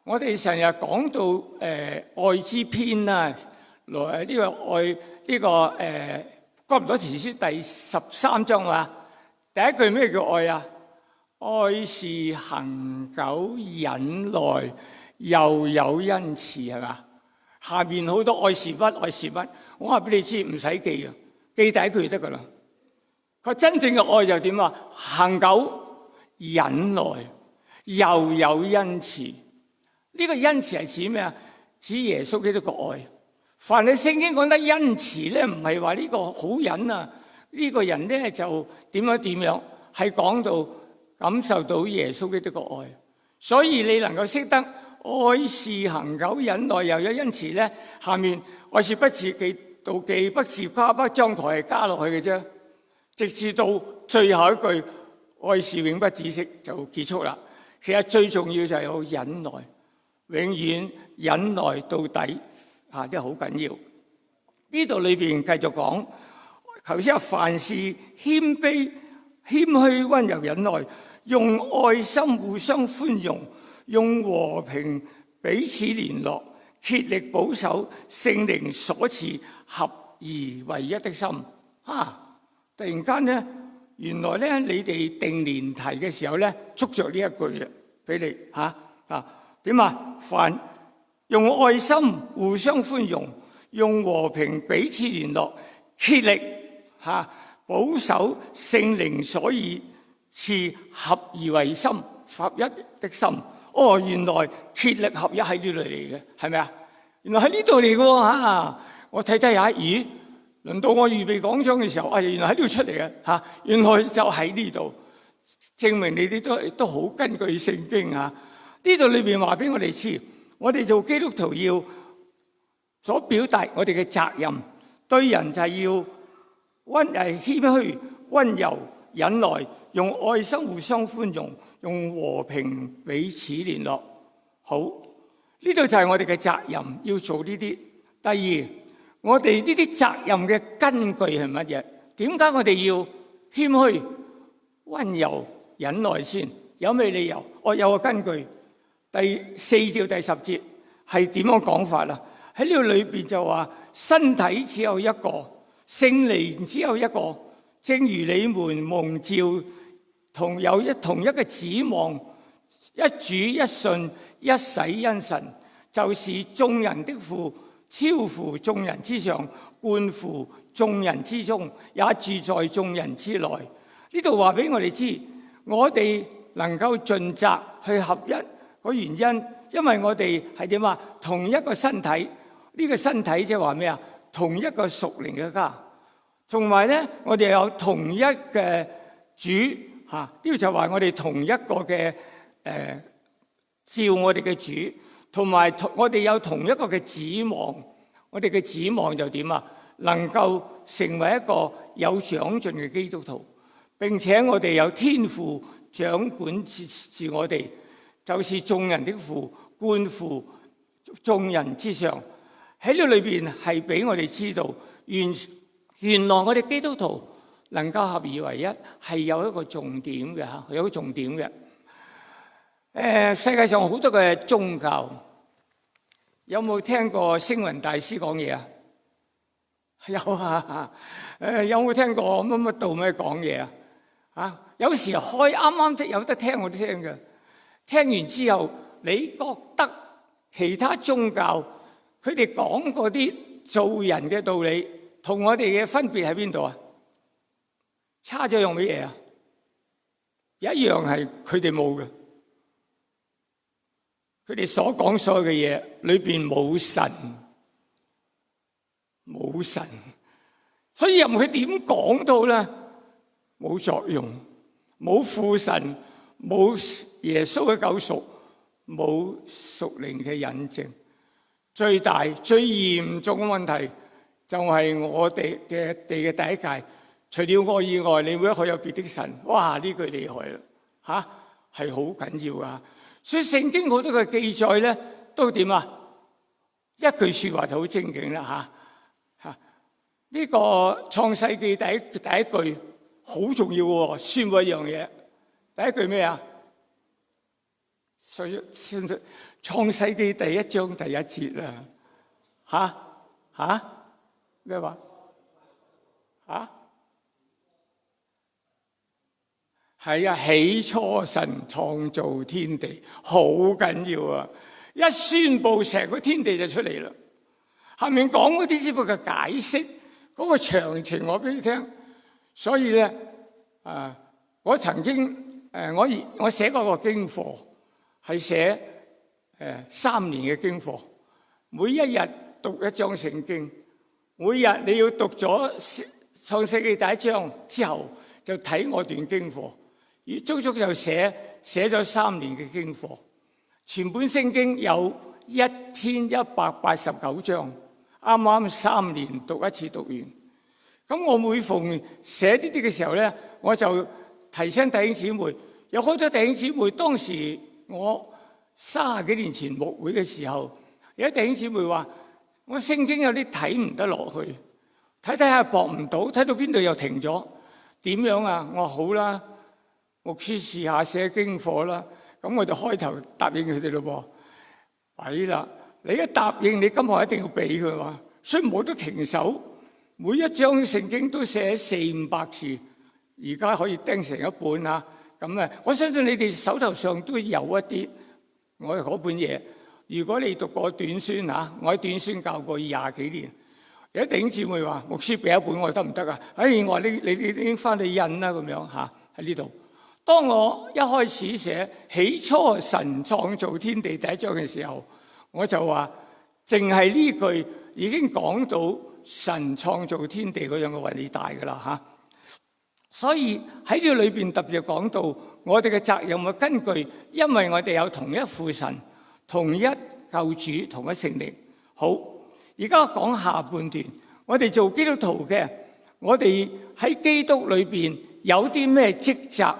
我哋成日講到愛之篇啦，來呢個愛呢個哥林多前書第13章話，第一句咩叫愛啊？愛是恒久忍耐，又有恩慈，係嘛？下面好多愛是不，愛是不，我話俾你知，唔使記啊，記第一句就得噶啦。佢真正嘅愛就點啊？恒久忍耐，又有恩慈。呢個恩慈係指咩啊？指耶穌基督嘅愛。凡係聖經講得恩慈咧，唔係話呢個好人啊，呢個人咧就點樣點樣，係講到感受到耶穌基督嘅愛。所以你能夠識得愛是恒久忍耐，又有恩慈咧，下面愛是不自妒忌，不自誇，不張狂，係加落去嘅啫，直至到最後一句愛是永不止息就結束啦。其實最重要就係有忍耐，永遠忍耐到底啊，即係好緊要。呢度裏邊繼續講，頭先話凡事謙卑、謙虛、溫柔、忍耐，用愛心互相寬容，用和平彼此聯絡，竭力保守聖靈所賜合而為一的心。突然間咧，原來咧你哋定年題嘅時候咧，捉着呢一句嘅俾你點啊？凡用愛心互相寬容，用和平彼此聯絡，竭力保守聖靈所以賜合而為心，合一的心。原來竭力合一喺呢度嚟嘅，係咪啊？原來喺呢度嚟嘅喎。我睇睇下，咦？輪到我預備講章嘅時候，原來喺呢度出嚟嘅原來就喺呢度，證明你哋都好根據聖經呢度裏邊話俾我哋知，我哋做基督徒要所表達我哋嘅責任，對人就係要謙虛、溫柔、忍耐，用愛心互相寬容，用和平彼此聯絡。好，呢度就係我哋嘅責任，要做呢啲。第二，我哋呢啲責任嘅根據係乜嘢？點解我哋要謙虛、溫柔、忍耐先？有咩理由？我有個根據。第4至第10節係點樣講法啊？喺呢度裏邊就話，身體只有一個，聖靈只有一個，正如你們蒙召同一個指望，一主一信一洗因神，就是眾人的父，超乎眾人之上，貫乎眾人之中，也住在眾人之內。呢度話俾我哋知，我哋能夠盡責去合一個原因，因為我哋係點啊？同一個身體，呢個身體即係話咩啊？同一個屬靈嘅家，同埋咧，我哋有同一嘅主呢度就話我哋同一個嘅照我哋嘅主，同埋我哋有同一個嘅指望。我哋嘅指望就點啊？能夠成為一個有長進嘅基督徒，並且我哋有天父掌管住我哋，就是眾人的父，貫乎眾人之上。喺呢裏邊係俾我哋知道，原來我哋基督徒能夠合而為一，係有一個重點嘅有一個重點嘅。世界上好多嘅宗教，有冇聽過星雲大師講嘢啊？有啊。有冇聽過乜乜道咩講嘢啊？有時啱啱即有得聽我都聽嘅。聽完之後，你覺得其他宗教佢哋講嗰啲做人嘅道理，同我哋嘅分別喺邊度啊？差咗樣乜嘢啊？有一樣係佢哋冇嘅，佢哋所講所有嘅嘢裏邊冇神，冇神，所以任佢點講都咧冇作用，冇父神，冇耶穌嘅救贖，冇屬靈嘅印證。最大最嚴重嘅問題就係我哋嘅第一誡，除了我以外，你會可有別的神。哇！呢句厲害啦，係好緊要噶。所以聖經好多嘅記載咧，都點啊？一句說話就好精警啦，呢個創世記第一句好重要嘅，宣布一樣嘢。第一句咩啊？所以創世記第1章第1節咩話？係啊，起初神創造天地，好緊要啊！一宣布成個天地就出嚟啦。下面講嗰啲只不過解釋嗰個詳情，我俾你聽。所以咧，我曾經我寫過個經課，係寫3年嘅經課，每一日讀一章聖經，每日你要讀咗創世記第1章之後，就睇我段經課，足足就寫咗3年嘅經課。全本聖經有1189章，啱啱3年讀一次讀完。咁我每逢寫呢啲嘅時候咧，我就提醒弟兄姊妹，有好多弟兄姊妹，當時我30幾年前牧會嘅時候，有啲弟兄姊妹話我聖經有啲睇唔得落去，睇下駁唔到，睇到邊度又停咗，點樣啊？我話好啦，牧師試下寫經課啦。咁我就開頭答應佢哋咯噃，弊啦！你一答應，你今學一定要俾佢話，所以冇得停手。每一章聖經都寫400-500字，而家可以釘成一本嚇。咁啊，我相信你哋手頭上都有一啲我嗰本嘢。如果你讀過短宣嚇，我喺短宣教過20幾年。有啲弟兄姊妹話：牧師俾一本我得唔得啊？我話你已經翻去印啦咁樣嚇喺呢度。當我一開始寫起初神創造天地第1章嘅時候，我就話淨係呢句已經講到神創造天地嗰樣嘅偉大㗎啦嚇。所以喺呢個裏邊特別講到我哋嘅責任嘅根據，因為我哋有同一父神、同一救主、同一聖靈。好，而家講下半段，我哋做基督徒嘅，我哋喺基督裏邊有啲咩職責？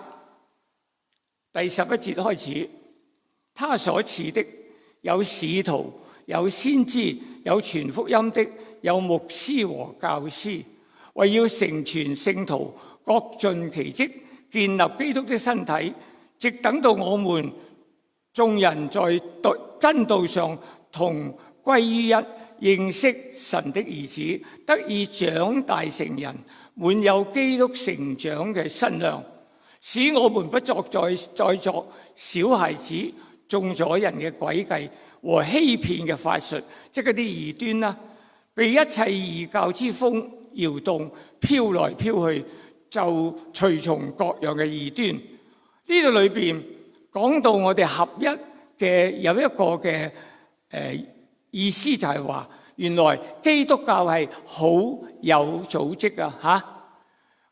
第11節開始，他所賜的有使徒，有先知，有傳福音的，有牧師和教師，為要成全聖徒，各盡其職，建立基督的身體，直等到我們眾人在真道上同歸於一，認識神的兒子，得以長大成人，滿有基督成長嘅身量，使我們不再作小孩子，中咗人嘅詭計和欺騙嘅法術，即係嗰啲異端啦，被一切異教之風搖動，飄來飄去，就隨從各樣嘅異端。呢度裏邊講到我哋合一嘅有一個嘅意思，就係話原來基督教係好有組織啊嚇！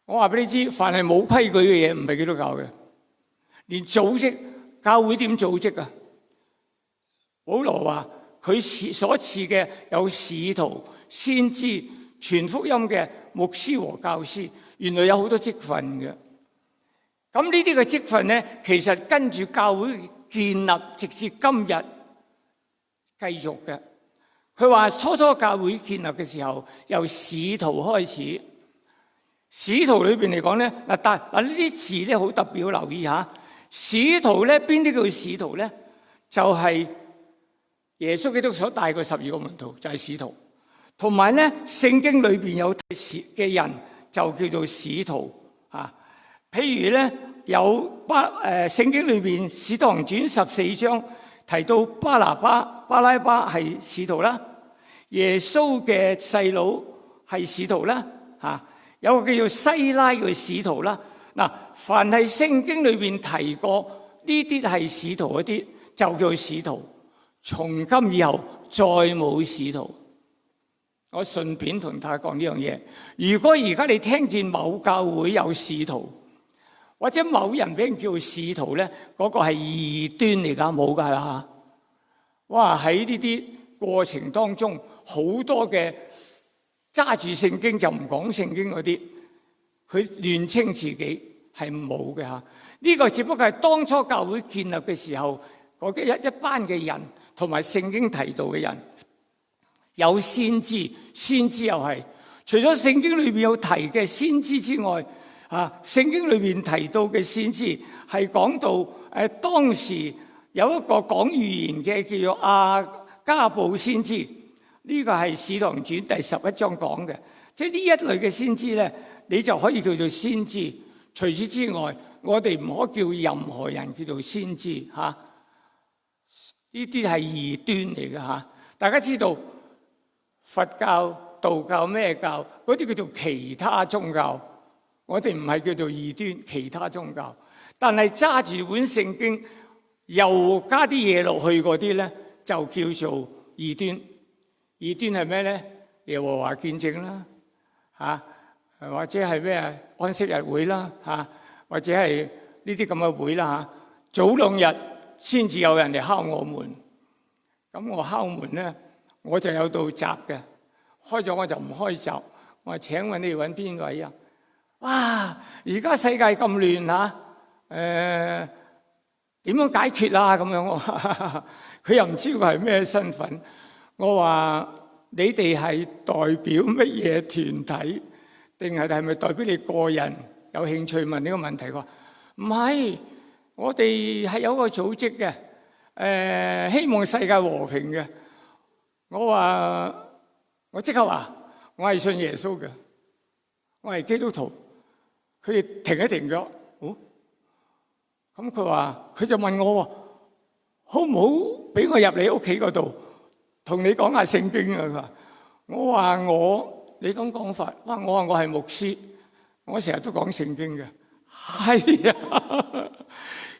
我話俾你知，凡係冇規矩嘅嘢唔係基督教嘅，連組織教會點組織啊？保羅話佢所賜嘅有使徒、先知、傳福音嘅牧師和教師，原來有好多職分嘅。咁呢啲嘅職分咧，其實跟住教會建立，直至今日繼續嘅。佢話初教會建立嘅時候，由使徒開始。使徒裏邊嚟講咧，呢啲字咧好特別，要留意下。使徒咧，邊啲叫使徒咧？就係耶穌基督所帶過12個門徒，就係使徒。同埋咧，聖經裏邊有嘅人就叫做使徒啊。譬如咧，有聖經裏邊《使徒行傳》14章提到巴拉巴係使徒啦，耶穌嘅細佬係使徒啦嚇。有個叫做西拉嘅使徒啦。嗱，凡係聖經裏邊提過呢啲係使徒嗰啲，就叫做使徒。從今以後再冇使徒。我順便同大家講呢樣嘢。如果而家你聽見某教會有使徒，或者某人俾人叫使徒咧，嗰個係異端嚟㗎，冇㗎啦。哇！喺呢啲過程當中，好多嘅揸住聖經就唔講聖經嗰啲，佢亂稱自己係冇嘅嚇。呢個只不過係當初教會建立嘅時候，嗰一班嘅人同埋聖經提到嘅人，有先知，先知又係除咗聖經裏邊有提嘅先知之外，聖經裏邊提到嘅先知係講到當時有一個講預言嘅叫做亞加布先知。呢個係《使徒行傳》第11章講嘅，即係呢一類嘅先知咧，你就可以叫做先知。除此之外，我哋唔可以叫任何人叫做先知嚇。呢啲係異端嚟嘅嚇。大家知道佛教、道教咩教？嗰啲叫做其他宗教。我哋唔係叫做異端，其他宗教。但係揸住本聖經，又加啲嘢落去嗰啲咧，就叫做異端。異端係咩咧？耶和華見證啦，或者係咩啊？安息日會啦，或者係呢啲咁嘅會啦，早2日先至有人嚟敲我門。咁我敲門咧，我就有道閘嘅，開咗我就唔開閘。我話請問你哋揾邊位啊？哇！而家世界咁亂點樣解決啊？咁樣佢又唔知佢係咩身份。我話你哋係代表乜嘢團體，定係咪代表你個人有興趣問呢個問題？佢話唔係，我哋係有個組織嘅，希望世界和平嘅。我即刻話我係信耶穌嘅，我係基督徒。佢哋停一停咗，咁佢就問我，好唔好俾我入你屋企嗰度同你講下聖經啊？我話你咁講法，我話我係牧師，我成日都講聖經嘅。係啊，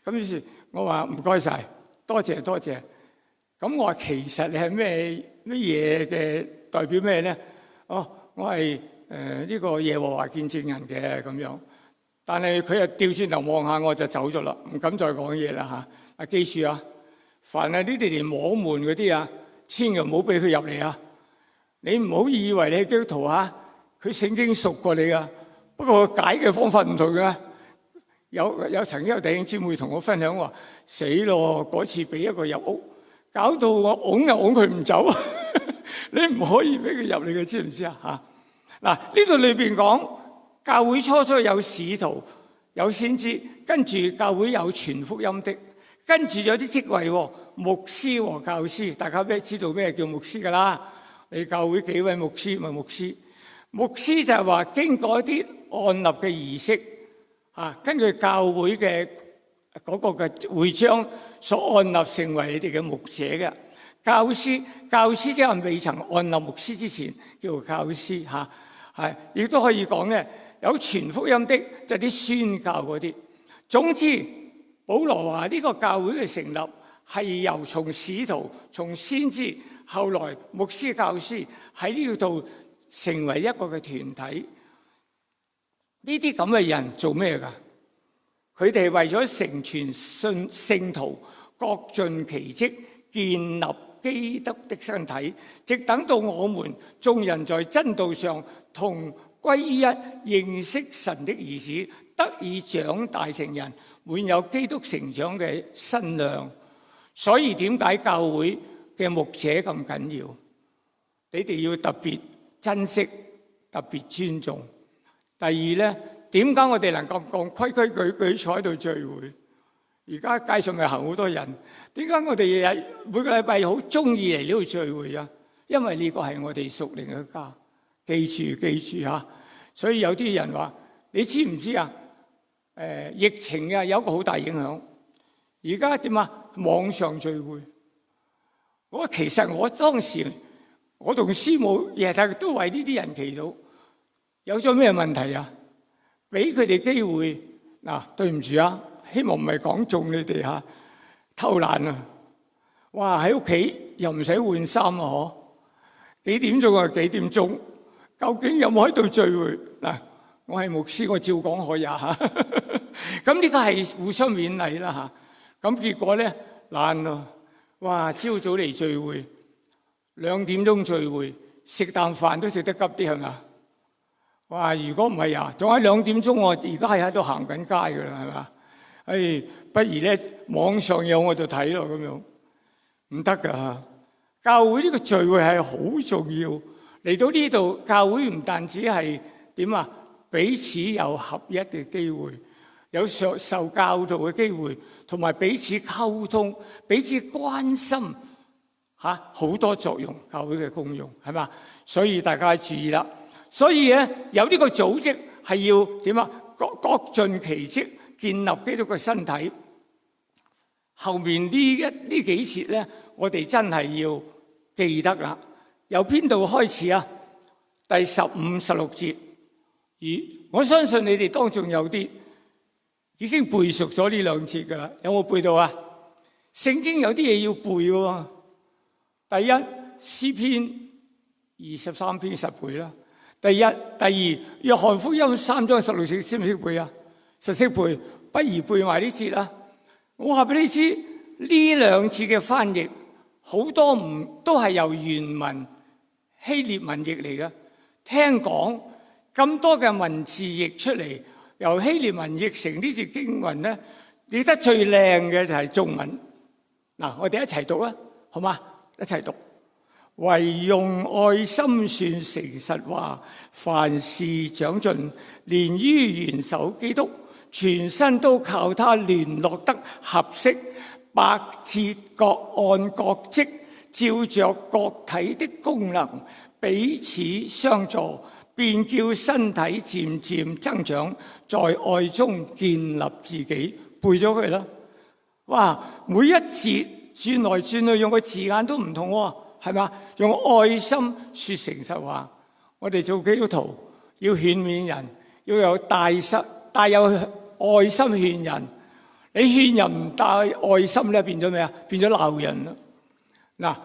咁於是我話唔該晒，多謝。咁我話其實你係咩嘢嘅代表咩咧？我係呢個耶和華見證人嘅咁樣。但係佢又調轉頭望下我就走咗啦，唔敢再講嘢啦嚇。記住啊，凡係呢啲連摸門嗰啲千祈唔好俾佢入嚟啊！你唔好以為你係基督徒佢聖經熟過你啊。不過解嘅方法唔同㗎。有曾經有弟兄姊妹同我分享話：死咯！嗰次俾一個入屋，搞到我擁又擁佢唔走。你唔可以俾佢入嚟嘅，知唔知啊？嗱，呢度裏邊講。教會初有使徒，有先知，跟住教會有傳福音的，跟住有啲職位，牧師和教師。大家知道咩叫牧師噶啦？你教會幾位牧師咪牧師？牧師就係話經過一啲按立嘅儀式，根據教會嘅嗰個嘅會章所按立成為你哋嘅牧者嘅。教師即係未曾按立牧師之前叫做教師亦都可以講咧。有傳福音的，就啲宣教嗰啲。總之，保羅話呢個教會嘅成立係由從使徒、從先知，後來牧師、教師喺呢度成為一個嘅團體。呢啲咁嘅人做咩㗎？佢哋為咗成全聖徒，各盡其職，建立基督的身體，直等到我們眾人在真道上同歸於一，認識神的兒子，得以長大成人，滿有基督成長嘅身量。所以點解教會嘅牧者咁緊要？你哋要特別珍惜、特別尊重。第二咧，點解我哋能夠咁規規矩矩坐喺度聚會？而家街上咪行好多人，點解我哋日日每個禮拜好中意嚟呢度聚會啊？因為呢個係我哋屬靈嘅家。記住嚇，所以有啲人話：你知唔知啊？疫情有一個好大影響。而家點啊？網上聚會。其實我當時我同師母日日都為呢啲人祈禱。有咗咩問題啊？俾佢哋機會對唔住啊，希望唔係講中你哋偷懶啊！哇，喺屋企又唔使換衫幾點鐘幾點鐘？究竟有冇喺度聚會？我係牧師，我照講可以咁呢個係互相勉勵啦咁結果咧懶咯，哇！朝早嚟聚會，2點鐘聚會，食啖飯都食得急啲係咪？哇！如果唔係仲喺2點鐘，我而家係喺度行緊街噶啦，係嘛？不如咧網上有我就睇咯，咁樣唔得噶。教會呢個聚會係好重要。嚟到呢度，教會唔但止係點彼此有合一嘅機會，有受教導嘅機會，同埋彼此溝通、彼此關心，好多作用。教會嘅功用係嘛？所以大家注意啦。所以咧，有呢個組織係要點各盡其職，建立基督嘅身體。後面呢幾節咧，我哋真係要記得啦。由邊度開始啊？第15、16節。我相信你哋當中有啲已經背熟咗呢2節噶啦，有冇背到啊？聖經有啲嘢要背嘅喎。第一，詩篇23篇實背啦。第二，約翰福音3章16節識唔識背啊？實識背，不如背埋呢節啦。我話俾你知，呢兩節嘅翻譯好多都係由原文希臘文譯嚟嘅。聽講咁多嘅文字譯出嚟，由希臘文譯成呢節經文咧，譯得最靚嘅就係中文。嗱，我哋一齊讀啊，好嘛？一齊讀。唯用愛心算誠實話，凡事長進，連於元首基督，全身都靠他聯絡得合適，百節各按各職，照着各體的功能彼此相助，便叫身體漸漸增長，在愛中建立自己。背咗佢啦。哇！每一節轉來轉去用個字眼都唔同喎，係咪？用愛心說誠實話。我哋做基督徒要勸勉人，要有帶有愛心勸人。你勸人唔帶愛心咧，變咗咩啊？變咗鬧人啦。嗱，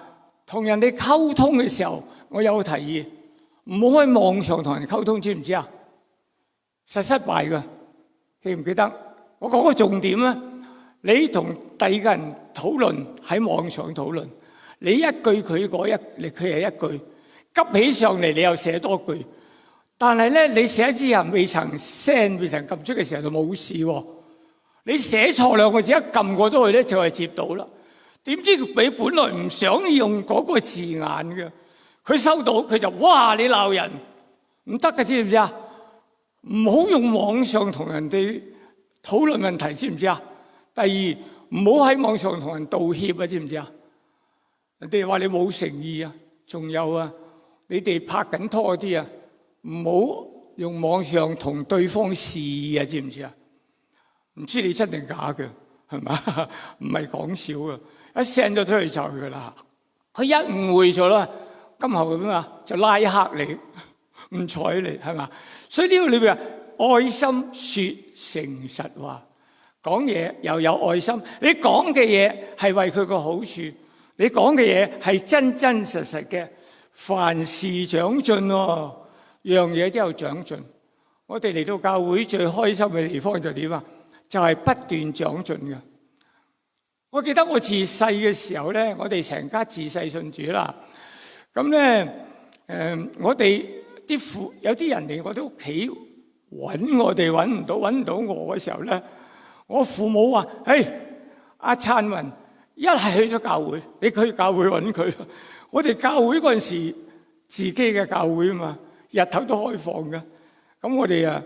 同人哋溝通嘅時候，我有個提議，唔好喺網上同人溝通，知唔知啊？實失敗㗎，記唔記得？我講個重點咧，你同第二個人討論，喺網上討論，你一句佢係一句，急起上嚟你又寫多句，但係咧你寫之後未曾 send 未曾撳出嘅時候就冇事喎。你寫錯兩個字一撳過咗去咧就係接到啦。點知你本來唔想用嗰個字眼嘅，佢收到佢就哇你鬧人唔得嘅，知唔知啊？唔好用網上同人哋討論問題，知唔知啊？第二，唔好喺網上同人道歉啊，知唔知啊？人哋話你冇誠意啊。仲有啊，你哋拍緊拖啲啊，唔好用網上同對方試啊，知唔知啊？唔知你真定假嘅，係嘛？唔係講笑啊！一 send 咗出去就㗎啦。佢一誤會咗啦，今後咁啊就拉黑你，唔睬你，係嘛？所以呢個裏邊愛心說誠實話，講嘢又有愛心。你講嘅嘢係為佢個好處，你講嘅嘢係真真實實嘅。凡事長進喎，樣嘢都有長進。我哋嚟到教會最開心嘅地方就點啊？就係不斷長進嘅。我記得我自細嘅時候咧，我哋成家自細信主啦。咁咧，我哋啲有啲人嚟我哋屋企揾我哋，揾唔到我嘅時候咧，我父母話：阿燦雲一係去咗教會，你去教會揾佢。我哋教會嗰陣時自己嘅教會啊嘛，日頭都開放嘅。咁我哋啊，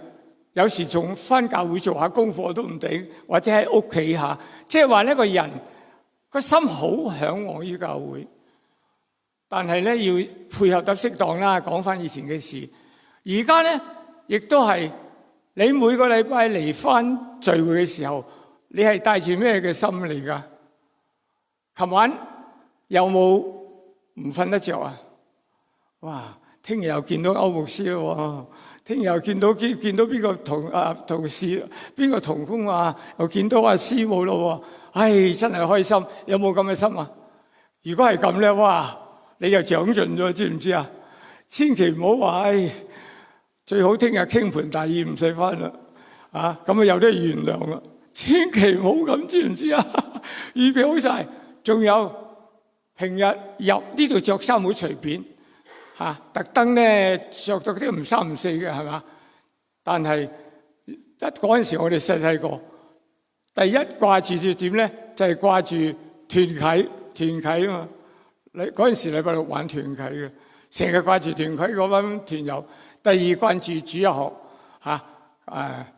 有時仲返教會做下功課都唔定，或者喺屋企下，即係話呢個人個心好嚮往於教會，但係咧要配合得適當啦。講返以前嘅事，而家咧亦都係你每個禮拜嚟返聚會嘅時候，你係帶住咩嘅心嚟㗎？琴晚有冇唔瞓得着啊？哇！聽日又見到歐牧師咯，聽日又見到邊個同事，邊個同工啊？又見到阿師母咯，真係開心。有冇咁嘅心啊？如果係咁咧，哇！你就長進咗，知唔知啊？千祈唔好話，最好聽日傾盤大宴唔使翻啦，咁啊有得原諒啦。千祈唔好咁，知唔知啊？預備好晒，仲有平日入呢度着衫好隨便。特登咧着到啲唔三唔四嘅，係嘛？但係嗰陣時我哋細個，第一掛住點咧，就係掛住團契啊嘛！你嗰陣時禮拜六玩團契嘅，成日掛住團契嗰班團友。第二關注主日學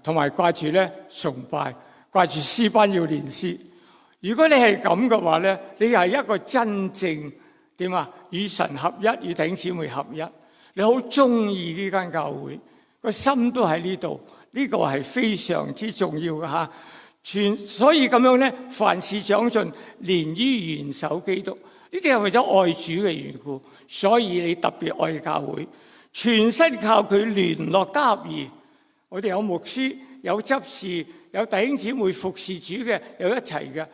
同埋掛住咧崇拜，掛住詩班要練詩。如果你係咁嘅話咧，你係一個真正點啊？與神合一，與弟兄姊妹合一，你好中意呢間教會，個心都喺呢度，呢個係非常之重要嘅吓。所以咁樣咧，凡事長進，連於元首基督，呢啲係為咗愛主嘅緣故，所以你特別愛教會，全身靠佢聯絡得合宜。我哋有牧師，有執事，有弟兄姊妹服侍主嘅，有一齊嘅。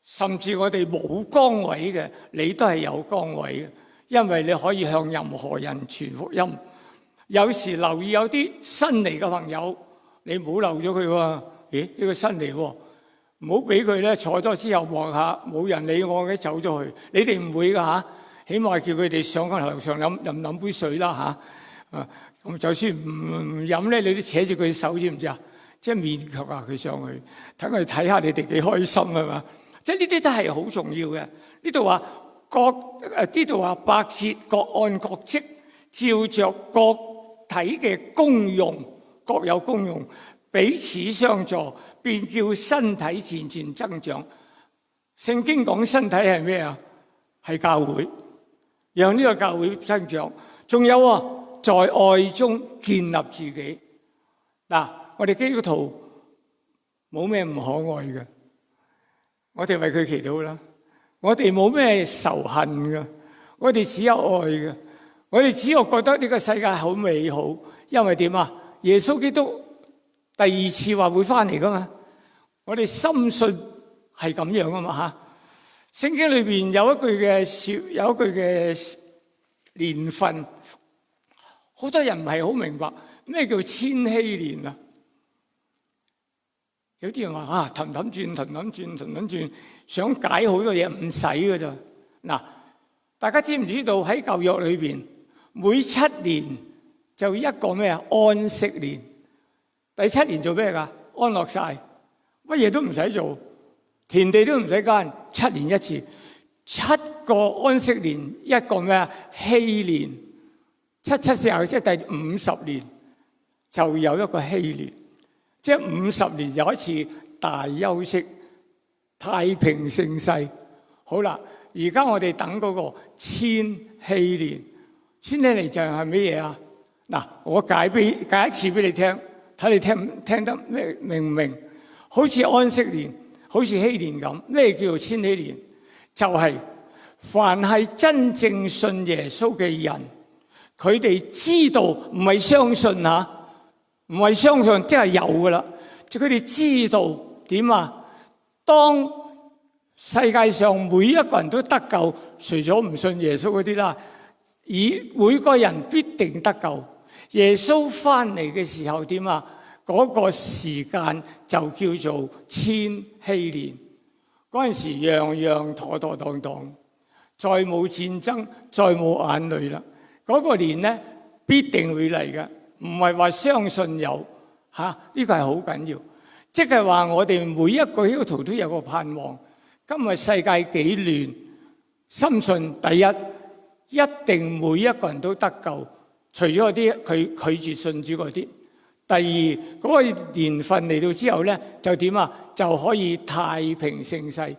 甚至我哋冇崗位嘅，你都係有崗位嘅，因為你可以向任何人傳福音。有時留意有啲新嚟嘅朋友，你唔好漏咗佢喎。咦？呢個新嚟喎，唔好俾佢咧坐咗之後望下冇人理我嘅走咗去。你哋唔會㗎嚇，起碼叫佢哋上個樓上飲杯水啦嚇。咁就算唔飲咧，你都扯住佢手，知唔知啊？即係勉強下佢上去，等佢睇下你哋幾開心係嘛？即係呢啲都係好重要嘅。呢度話呢度話百節各按各職，照着各體嘅功用，各有功用，彼此相助，便叫身體漸漸增長。聖經講身體係咩啊？係教會，讓呢個教會增長。仲有啊，在愛中建立自己。嗱，我哋基督徒冇咩唔可愛嘅，我哋為佢祈禱啦。我哋冇咩仇恨嘅，我哋只有愛嘅。我哋只有覺得呢個世界好美好，因為點啊？耶穌基督第二次話會翻嚟噶嘛？我哋深信係咁樣啊嘛嚇。聖經裏邊有一句嘅年份，好多人唔係好明白咩叫千禧年啊？有啲人話啊，氹轉，想解好多嘢唔使㗎咋。嗱，大家知唔知道喺舊約裏邊，每7年就一個咩啊？安息年。第7年做咩㗎？安樂晒，乜嘢都唔使做，田地都唔使耕，7年一次。7個安息年，一個咩啊？禧年。774即係第50年，就有一個禧年。即係50年有一次大休息，太平盛世。好啦，而家我哋等嗰個千禧年。千禧年就係乜嘢啊？嗱，我解一次俾你聽，睇你聽得咩明唔明？好似安息年，好似禧年咁。咩叫做千禧年？就係凡係真正信耶穌嘅人，佢哋知道，唔係相信嚇。唔係相信，即係有噶啦。即係佢哋知道點啊？當世界上每一個人都得救，除咗唔信耶穌嗰啲啦，而每個人必定得救。耶穌翻嚟嘅時候點啊？嗰個時間就叫做千禧年。嗰陣時樣樣妥妥當當，再冇戰爭，再冇眼淚啦。嗰個年咧必定會嚟嘅。唔係話相信有嚇，呢個係好緊要。即係話我哋每一個基督徒都有個盼望。今日世界幾亂，深信第一，一定每一個人都得救，除咗嗰啲佢拒絕信主嗰啲。第二，嗰個年份嚟到之後咧，就點啊？就可以太平盛世。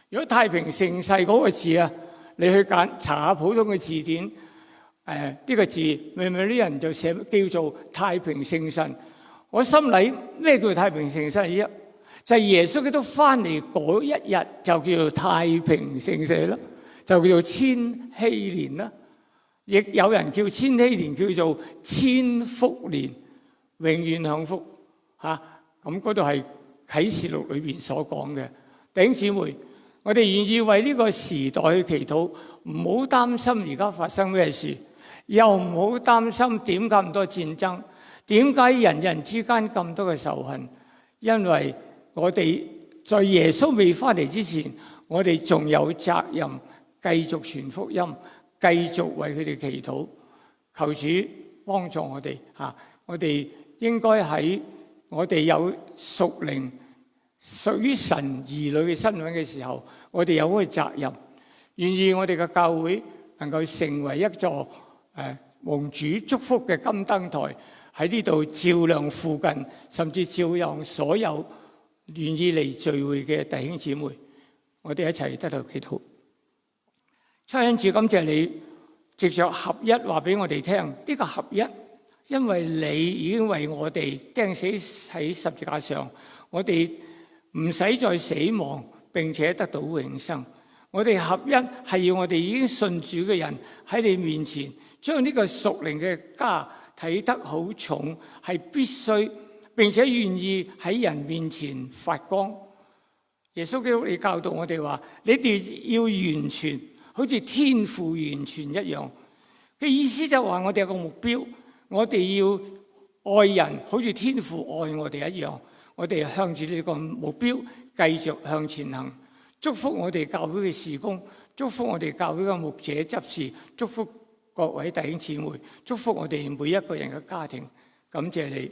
如果太平盛世嗰個字啊，你去查下普通嘅字典。呢個字明明啲人就寫叫做太平盛世。我心諗咩叫太平盛世啊？就係耶穌基督翻嚟嗰一日就叫做太平盛世啦，就叫做千禧年啦。亦有人叫千禧年叫做千福年，永遠享福嚇。咁嗰度係啟示錄裏邊所講嘅。弟兄姊妹，我哋願意為呢個時代去祈禱，唔好擔心而家發生咩事。又唔好擔心點解咁多戰爭，點解人人之間咁多嘅仇恨？因為我哋在耶穌未翻嚟之前，我哋仲有責任繼續傳福音，繼續為佢哋祈禱，求主幫助我哋嚇。我哋應該喺我哋有屬靈屬於神兒女嘅身份嘅時候，我哋有嗰個責任，願意我哋嘅教會能夠成為一座蒙主祝福嘅金燈台，喺呢度照亮附近，甚至照亮所有願意嚟聚會嘅弟兄姊妹。我哋一齊得到祈禱。親恩主，感謝你藉着合一話俾我哋聽，呢個合一，因為你已經為我哋釘死喺十字架上，我哋唔使再死亡，並且得到永生。我哋合一係要我哋已經信主嘅人喺你面前，將呢個屬靈嘅家睇得好重，係必須，並且願意喺人面前發光。耶穌基督你教導我哋話，你哋要完全，好似天父完全一樣。嘅意思就話我哋有個目標，我哋要愛人，好似天父愛我哋一樣。我哋向住呢個目標繼續向前行。祝福我哋教會嘅事工，祝福我哋教會嘅牧者執事，祝福各位弟兄姊妹，祝福我哋每一個人嘅家庭。感謝你，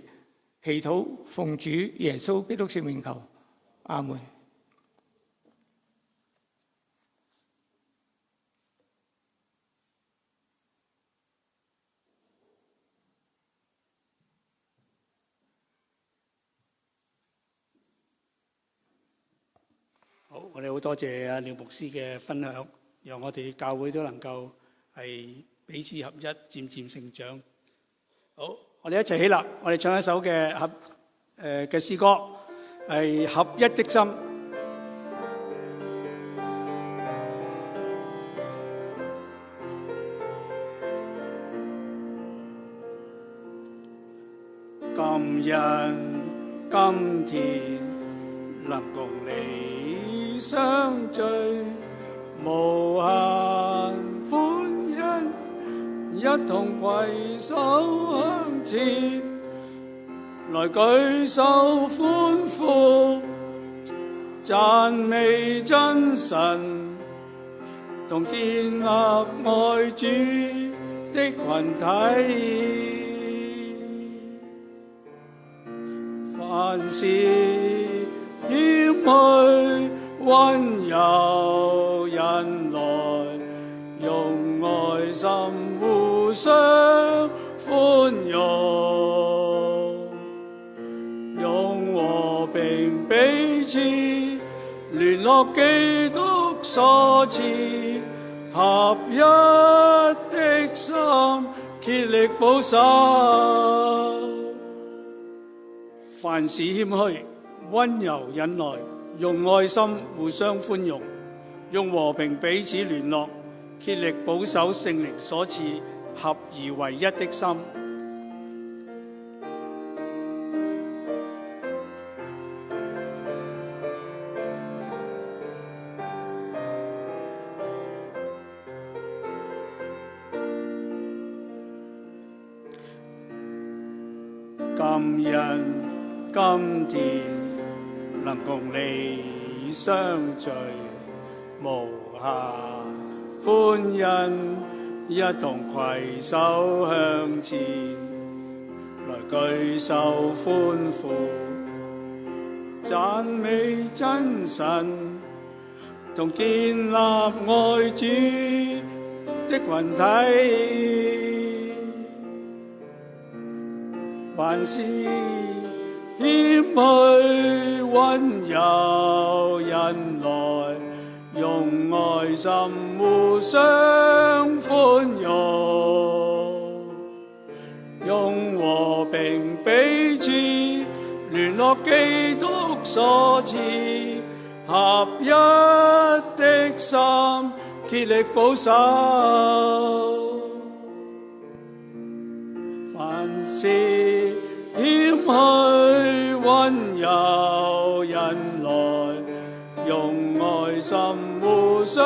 祈禱奉主耶穌基督聖名求，阿門。好，我哋好多謝阿廖牧師嘅分享，讓我哋教會都能夠係彼此合一，漸漸成長。好，我哋一齊起立，我哋唱一首嘅詩歌，係合一的心。今日今天能共你相聚，無限歡欣，一同攜手向前，來舉手歡呼，讚美真神，同建立愛主的群體。凡事謙虛溫柔忍耐，用愛心互相寬容，用和平彼此聯絡基督所賜合一的心，竭力保守。凡事謙虛溫柔忍耐，用愛心互相寬容，用和平彼此聯絡，竭力保守聖靈所賜合而為一的心。今日今天能共你相聚，無限歡欣，一同攜手向前，來舉手歡呼，讚美真神，同建立愛主的群體。凡事謙虛溫柔忍耐，用愛心互相寬容，用和平彼此聯絡基督所賜合一的心，竭力保守。凡事謙虛溫柔忍耐，用愛心互相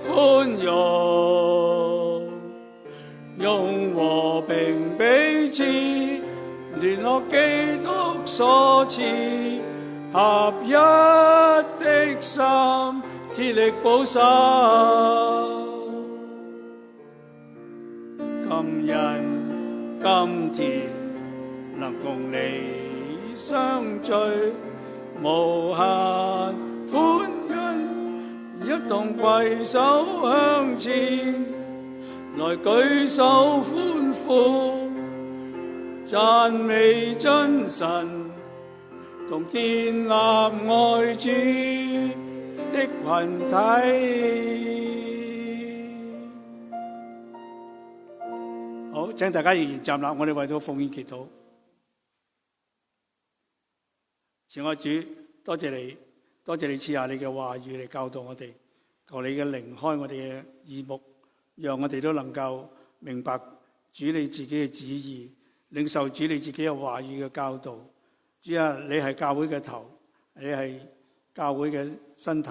寬容，用和平彼此聯絡基督所賜合一的心，竭力保守。今日今天能共你相聚，無限歡欣，一同攜手向前，來舉手歡呼，讚美真神，同建立愛主的群體。好，請大家仍然站立，我哋為咗奉獻祈禱。慈愛主，多謝你，多謝你賜下你嘅話語嚟教導我哋，求你嘅靈開我哋嘅耳目，讓我哋都能夠明白主你自己嘅旨意，領受主你自己嘅話語嘅教導。主啊，你係教會嘅頭，你係教會嘅身體。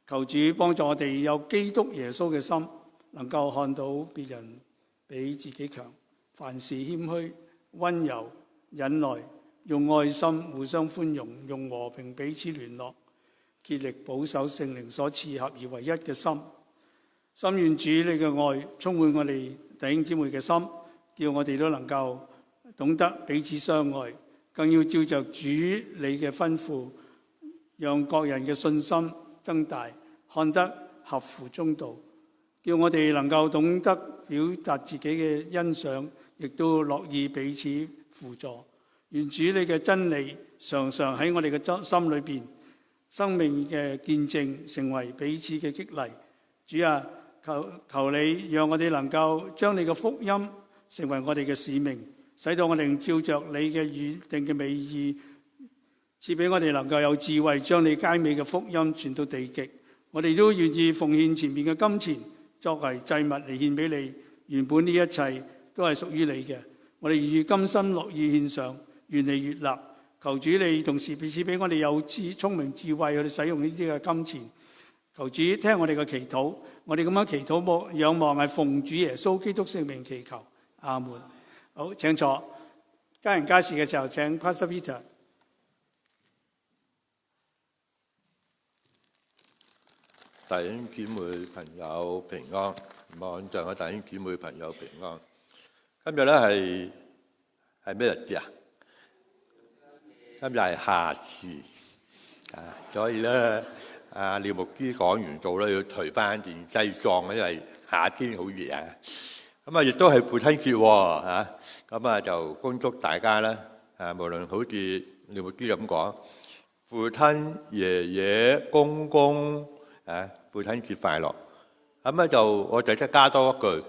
求主幫助我哋有基督耶穌嘅心，能夠看到別人比自己強，凡事謙虛、溫柔、忍耐，用愛心互相寬容，用和平彼此聯絡，竭力保守聖靈所賜合而為一嘅心。心願主你嘅愛充滿我哋弟兄姊妹嘅心，叫我哋都能夠懂得彼此相愛，更要照着主你嘅吩咐，讓各人嘅信心增大，看得合乎中道，叫我哋能夠懂得表達自己嘅欣賞，亦都樂意彼此輔助。願主你嘅真理常常喺我哋嘅心裏邊，生命嘅見證成為彼此嘅激勵。主啊，求你讓我哋能夠將你嘅福音成為我哋嘅使命，使到我哋照着你嘅預定嘅美意，賜俾我哋能夠有智慧，將你佳美嘅福音傳到地極。我哋都願意奉獻前面嘅金錢作為祭物嚟獻俾你。原本呢一切都係屬於你嘅，我哋願意甘心樂意獻上，願你悅納。求主你同時彼此俾我哋有聰明智慧去使用呢啲嘅金錢。求主聽我哋嘅祈禱，我哋咁樣祈禱仰望係奉主耶穌基督聖名祈求，阿門。好，請坐。家人家事嘅時候，請 Pastor Peter。弟兄姊妹朋友平安，網上嘅弟兄姊妹朋友平安。今日咧係咩日子啊？今日係夏至啊，所以咧廖牧師講完道咧要除翻件西裝，因為夏天好熱啊。咁啊，亦都係父親節喎嚇，咁啊就恭祝大家咧無論好似廖牧師咁講，父親、爺爺、公公。父親節快樂！咁咧就我就即係加多一句，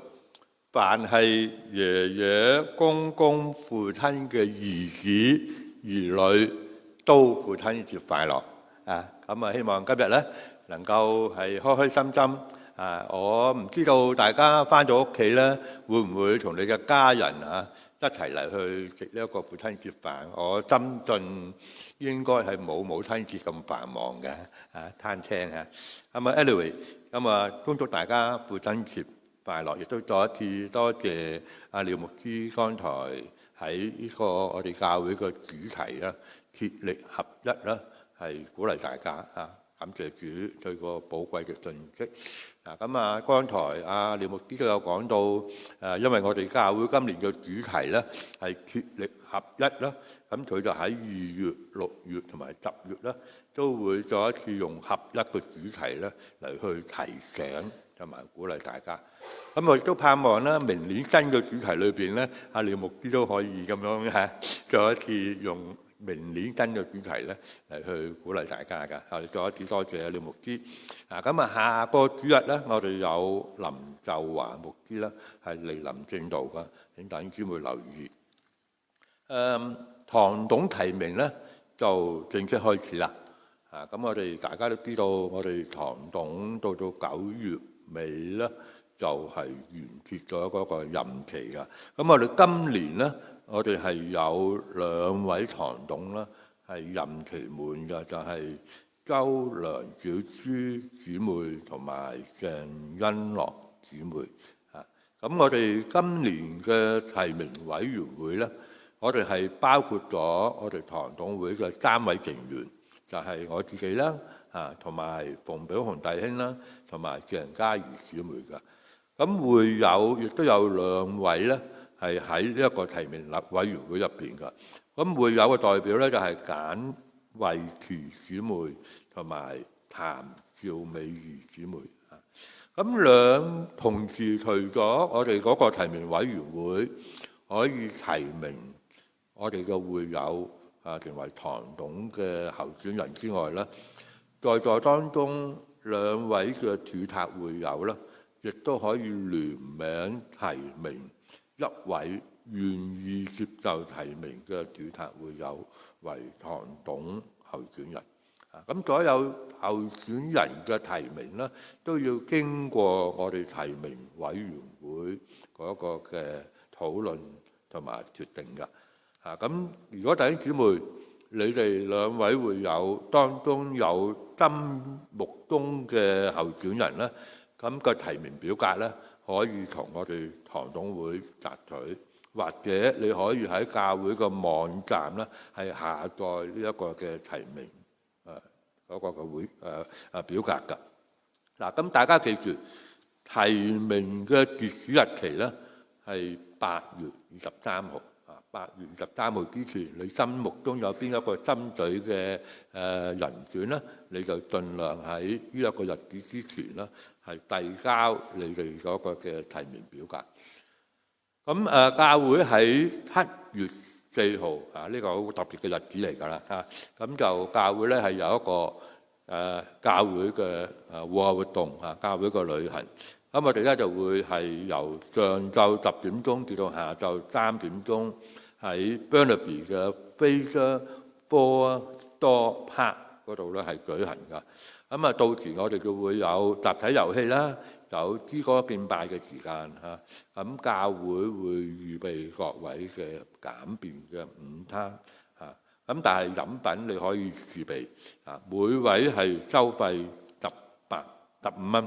凡係爺爺公公父親嘅兒子兒女都父親節快樂！咁啊希望今日咧能夠係開開心心。我唔知道大家返到屋企咧會唔會同你嘅家人一齊嚟去食呢一個父親節飯。我深信應該係冇母親節咁繁忙嘅餐廳嚇。咁啊 anyway， 咁啊恭祝大家父親節快樂，亦都再一次多謝阿廖牧師剛才喺呢個我哋教會嘅主題啦，竭力合一啦，係鼓勵大家感謝主對個寶貴嘅訊息。咁啊，剛才阿廖牧師都有講到，因為我哋教會今年嘅主題咧係竭力合一啦，咁佢就喺2月、6月同埋10月咧，都會再一次用合一嘅主題咧嚟去提醒同埋鼓勵大家。咁我亦都盼望咧，明年新嘅主題裏邊咧，阿廖牧師都可以咁樣再一次用明年新嘅主題咧嚟去鼓勵大家㗎。我哋再一次多謝阿廖牧師。咁啊，下個主日咧，我哋有林就華牧師啦，係嚟臨正道㗎，請弟兄姊妹留意。堂董提名咧就正式開始啦。咁我哋大家都知道，我哋堂董到9月尾咧就係完結咗嗰個任期㗎。咁我哋今年咧，我哋係有2位堂董啦，係任期滿嘅，就係周梁小珠姊妹同埋鄭欣樂姊妹。咁我哋今年嘅提名委員會咧，我哋係包括咗我哋堂董會嘅3位成員，就係我自己啦，同埋馮表雄弟兄啦，同埋鄭嘉怡姊妹㗎。咁會有亦都有2位咧，係喺呢一個提名委員會入邊㗎。咁會有個代表咧，就係簡慧琪姊妹同埋譚兆美儀姊妹。咁同時除咗我哋嗰個提名委員會可以提名我哋嘅會友成為堂董嘅候選人之外咧，在座當中2位嘅主託會友咧，亦都可以聯名提名1位願意接受提名嘅主託會友為堂董候選人。咁所有候選人嘅提名咧，都要經過我哋提名委員會嗰個嘅討論同埋決定㗎。咁如果弟兄姊妹你哋兩位會友當中有心目中嘅候選人呢，咁個提名表格呢，可以同我哋堂董會摘取，或者你可以喺教會個網站呢，係下載呢一個嘅提名嗰個嘅表格㗎。嗱，咁大家記住，提名嘅截止日期呢係8月23號。8月23號之前，你心目中有邊一個心水嘅人選呢？你就盡量喺呢一個日子之前呢，係遞交你哋嗰個嘅提名表格。咁教會喺7月4號呢個好特別嘅日子嚟㗎啦嚇。咁就教會咧係有一個教會嘅戶外活動教會個旅行。咁我哋咧就會係由上晝10點鐘至到下晝3點鐘。喺 Burnaby 嘅 Fraser Forestall Park 嗰度咧係舉行㗎。咁到時我哋就會有集體遊戲啦，有詩歌敬拜嘅時間嚇。咁教會會預備各位嘅簡便嘅午餐嚇。咁但係飲品你可以自備每位係收費15蚊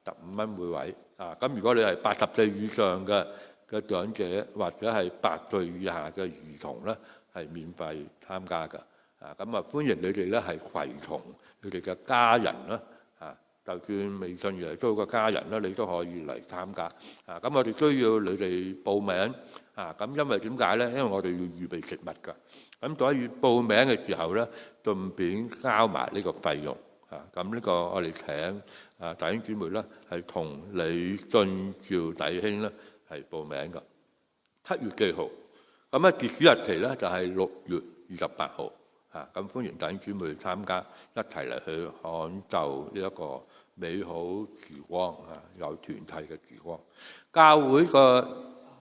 15蚊每位咁如果你係80歲以上嘅長者或者係8歲以下嘅兒童咧，係免費參加㗎。咁歡迎你哋咧係攜同你哋嘅家人啦。就算未信耶穌嘅家人咧，你都可以嚟參加。咁我哋需要你哋報名。咁因為點解咧？因為我哋要預備食物㗎。咁所以報名嘅時候咧，順便交埋呢個費用。咁呢個我哋請弟兄姊妹咧係同李俊照弟兄咧。係報名㗎，7月幾號？咁截止日期咧就係6月28號。咁歡迎弟兄姊妹參加，一齊嚟去享受呢一個美好時光有團契嘅時光。教會個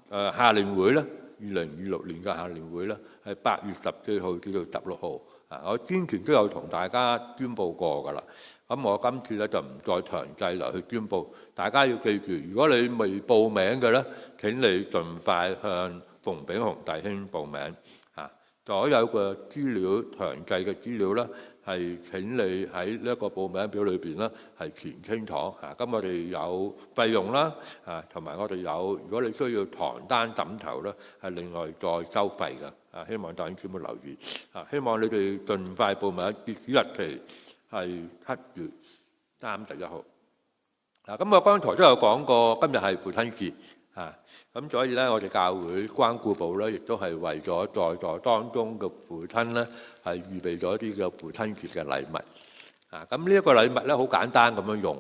夏令會咧，2026年嘅夏令會咧係8月14號至到16號。我之前都有同大家宣佈過㗎啦。咁我今次咧就唔再詳細嚟去宣佈，大家要記住，如果你未報名嘅咧，請你盡快向馮炳雄弟兄報名。所有嘅資料詳細嘅資料咧，係請你喺呢一個報名表裏邊咧係填清楚。咁我哋有費用啦，同埋我哋有，如果你需要床單枕頭咧，係另外再收費㗎。希望大家全部留意。希望你哋盡快報名，截止日期係7月31號。咁我剛才都有講過，今日係父親節咁所以咧，我哋教會關顧部咧，亦都係為咗在座當中嘅父親咧，係預備咗啲嘅父親節嘅禮物。咁呢一個禮物咧，好簡單咁樣用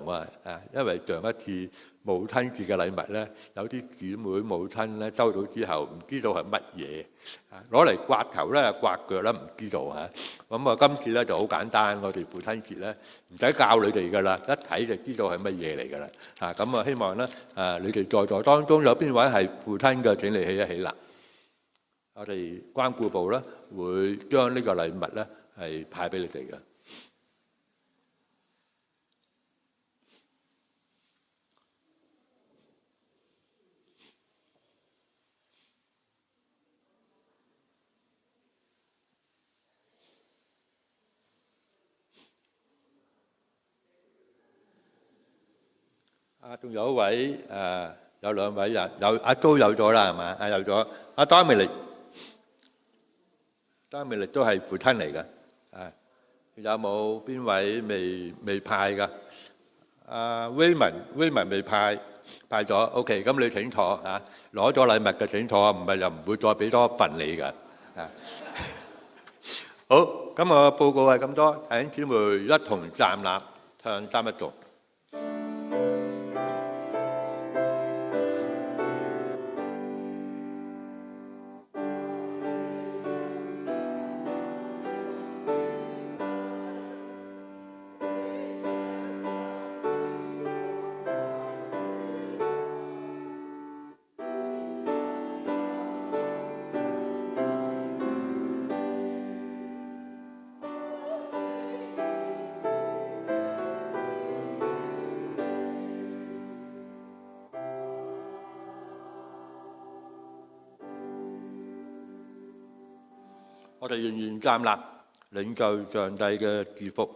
因為上一次母親節嘅禮物咧，有啲姊妹母親咧收到之後唔知道係乜嘢，攞嚟刮頭咧、刮腳咧，唔知道咁今次咧就好簡單，我哋父親節咧唔使教你哋噶啦，一睇就知道係乜嘢嚟噶啦。咁希望咧你哋在座當中有邊位係父親嘅，請你起一起啦。我哋關顧部咧會將呢個禮物咧係派俾你哋嘅。仲有一位有兩位人，阿都有咗啦，係嘛？有咗。阿多美力都係父親嚟嘅。有冇邊位未派㗎？阿威文未派咗。OK， 咁你請坐攞咗禮物嘅請坐，唔係又唔會再俾多份你㗎。好，咁我報告係咁多，弟兄姊妹一同站立向三一頌。我哋仍然站立，領受上帝嘅祝福，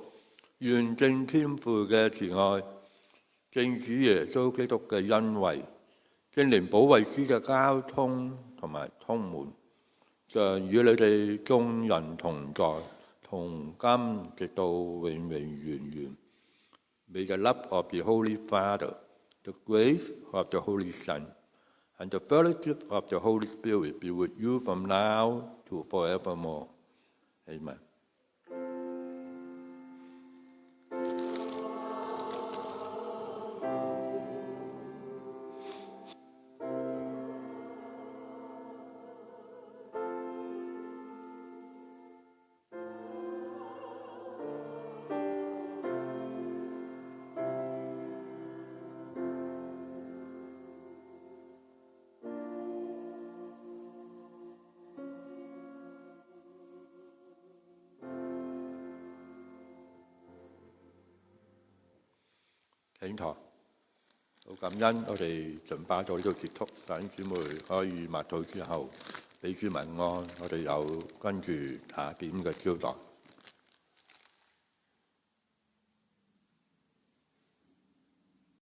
願正天父嘅慈愛，正主耶穌基督嘅恩惠，聖靈保惠師嘅交通同埋充滿，常與你哋眾人同在，從今直到永永遠遠。May the love of the Holy Father, the grace of the Holy Son, and the fellowship of the Holy Spirit be with you from now to forevermore. Amen. 請台，好感恩，我哋盡拜到呢度結束。弟兄姊妹可以默禱之後，彼此問安。我哋有跟住下一點嘅招待。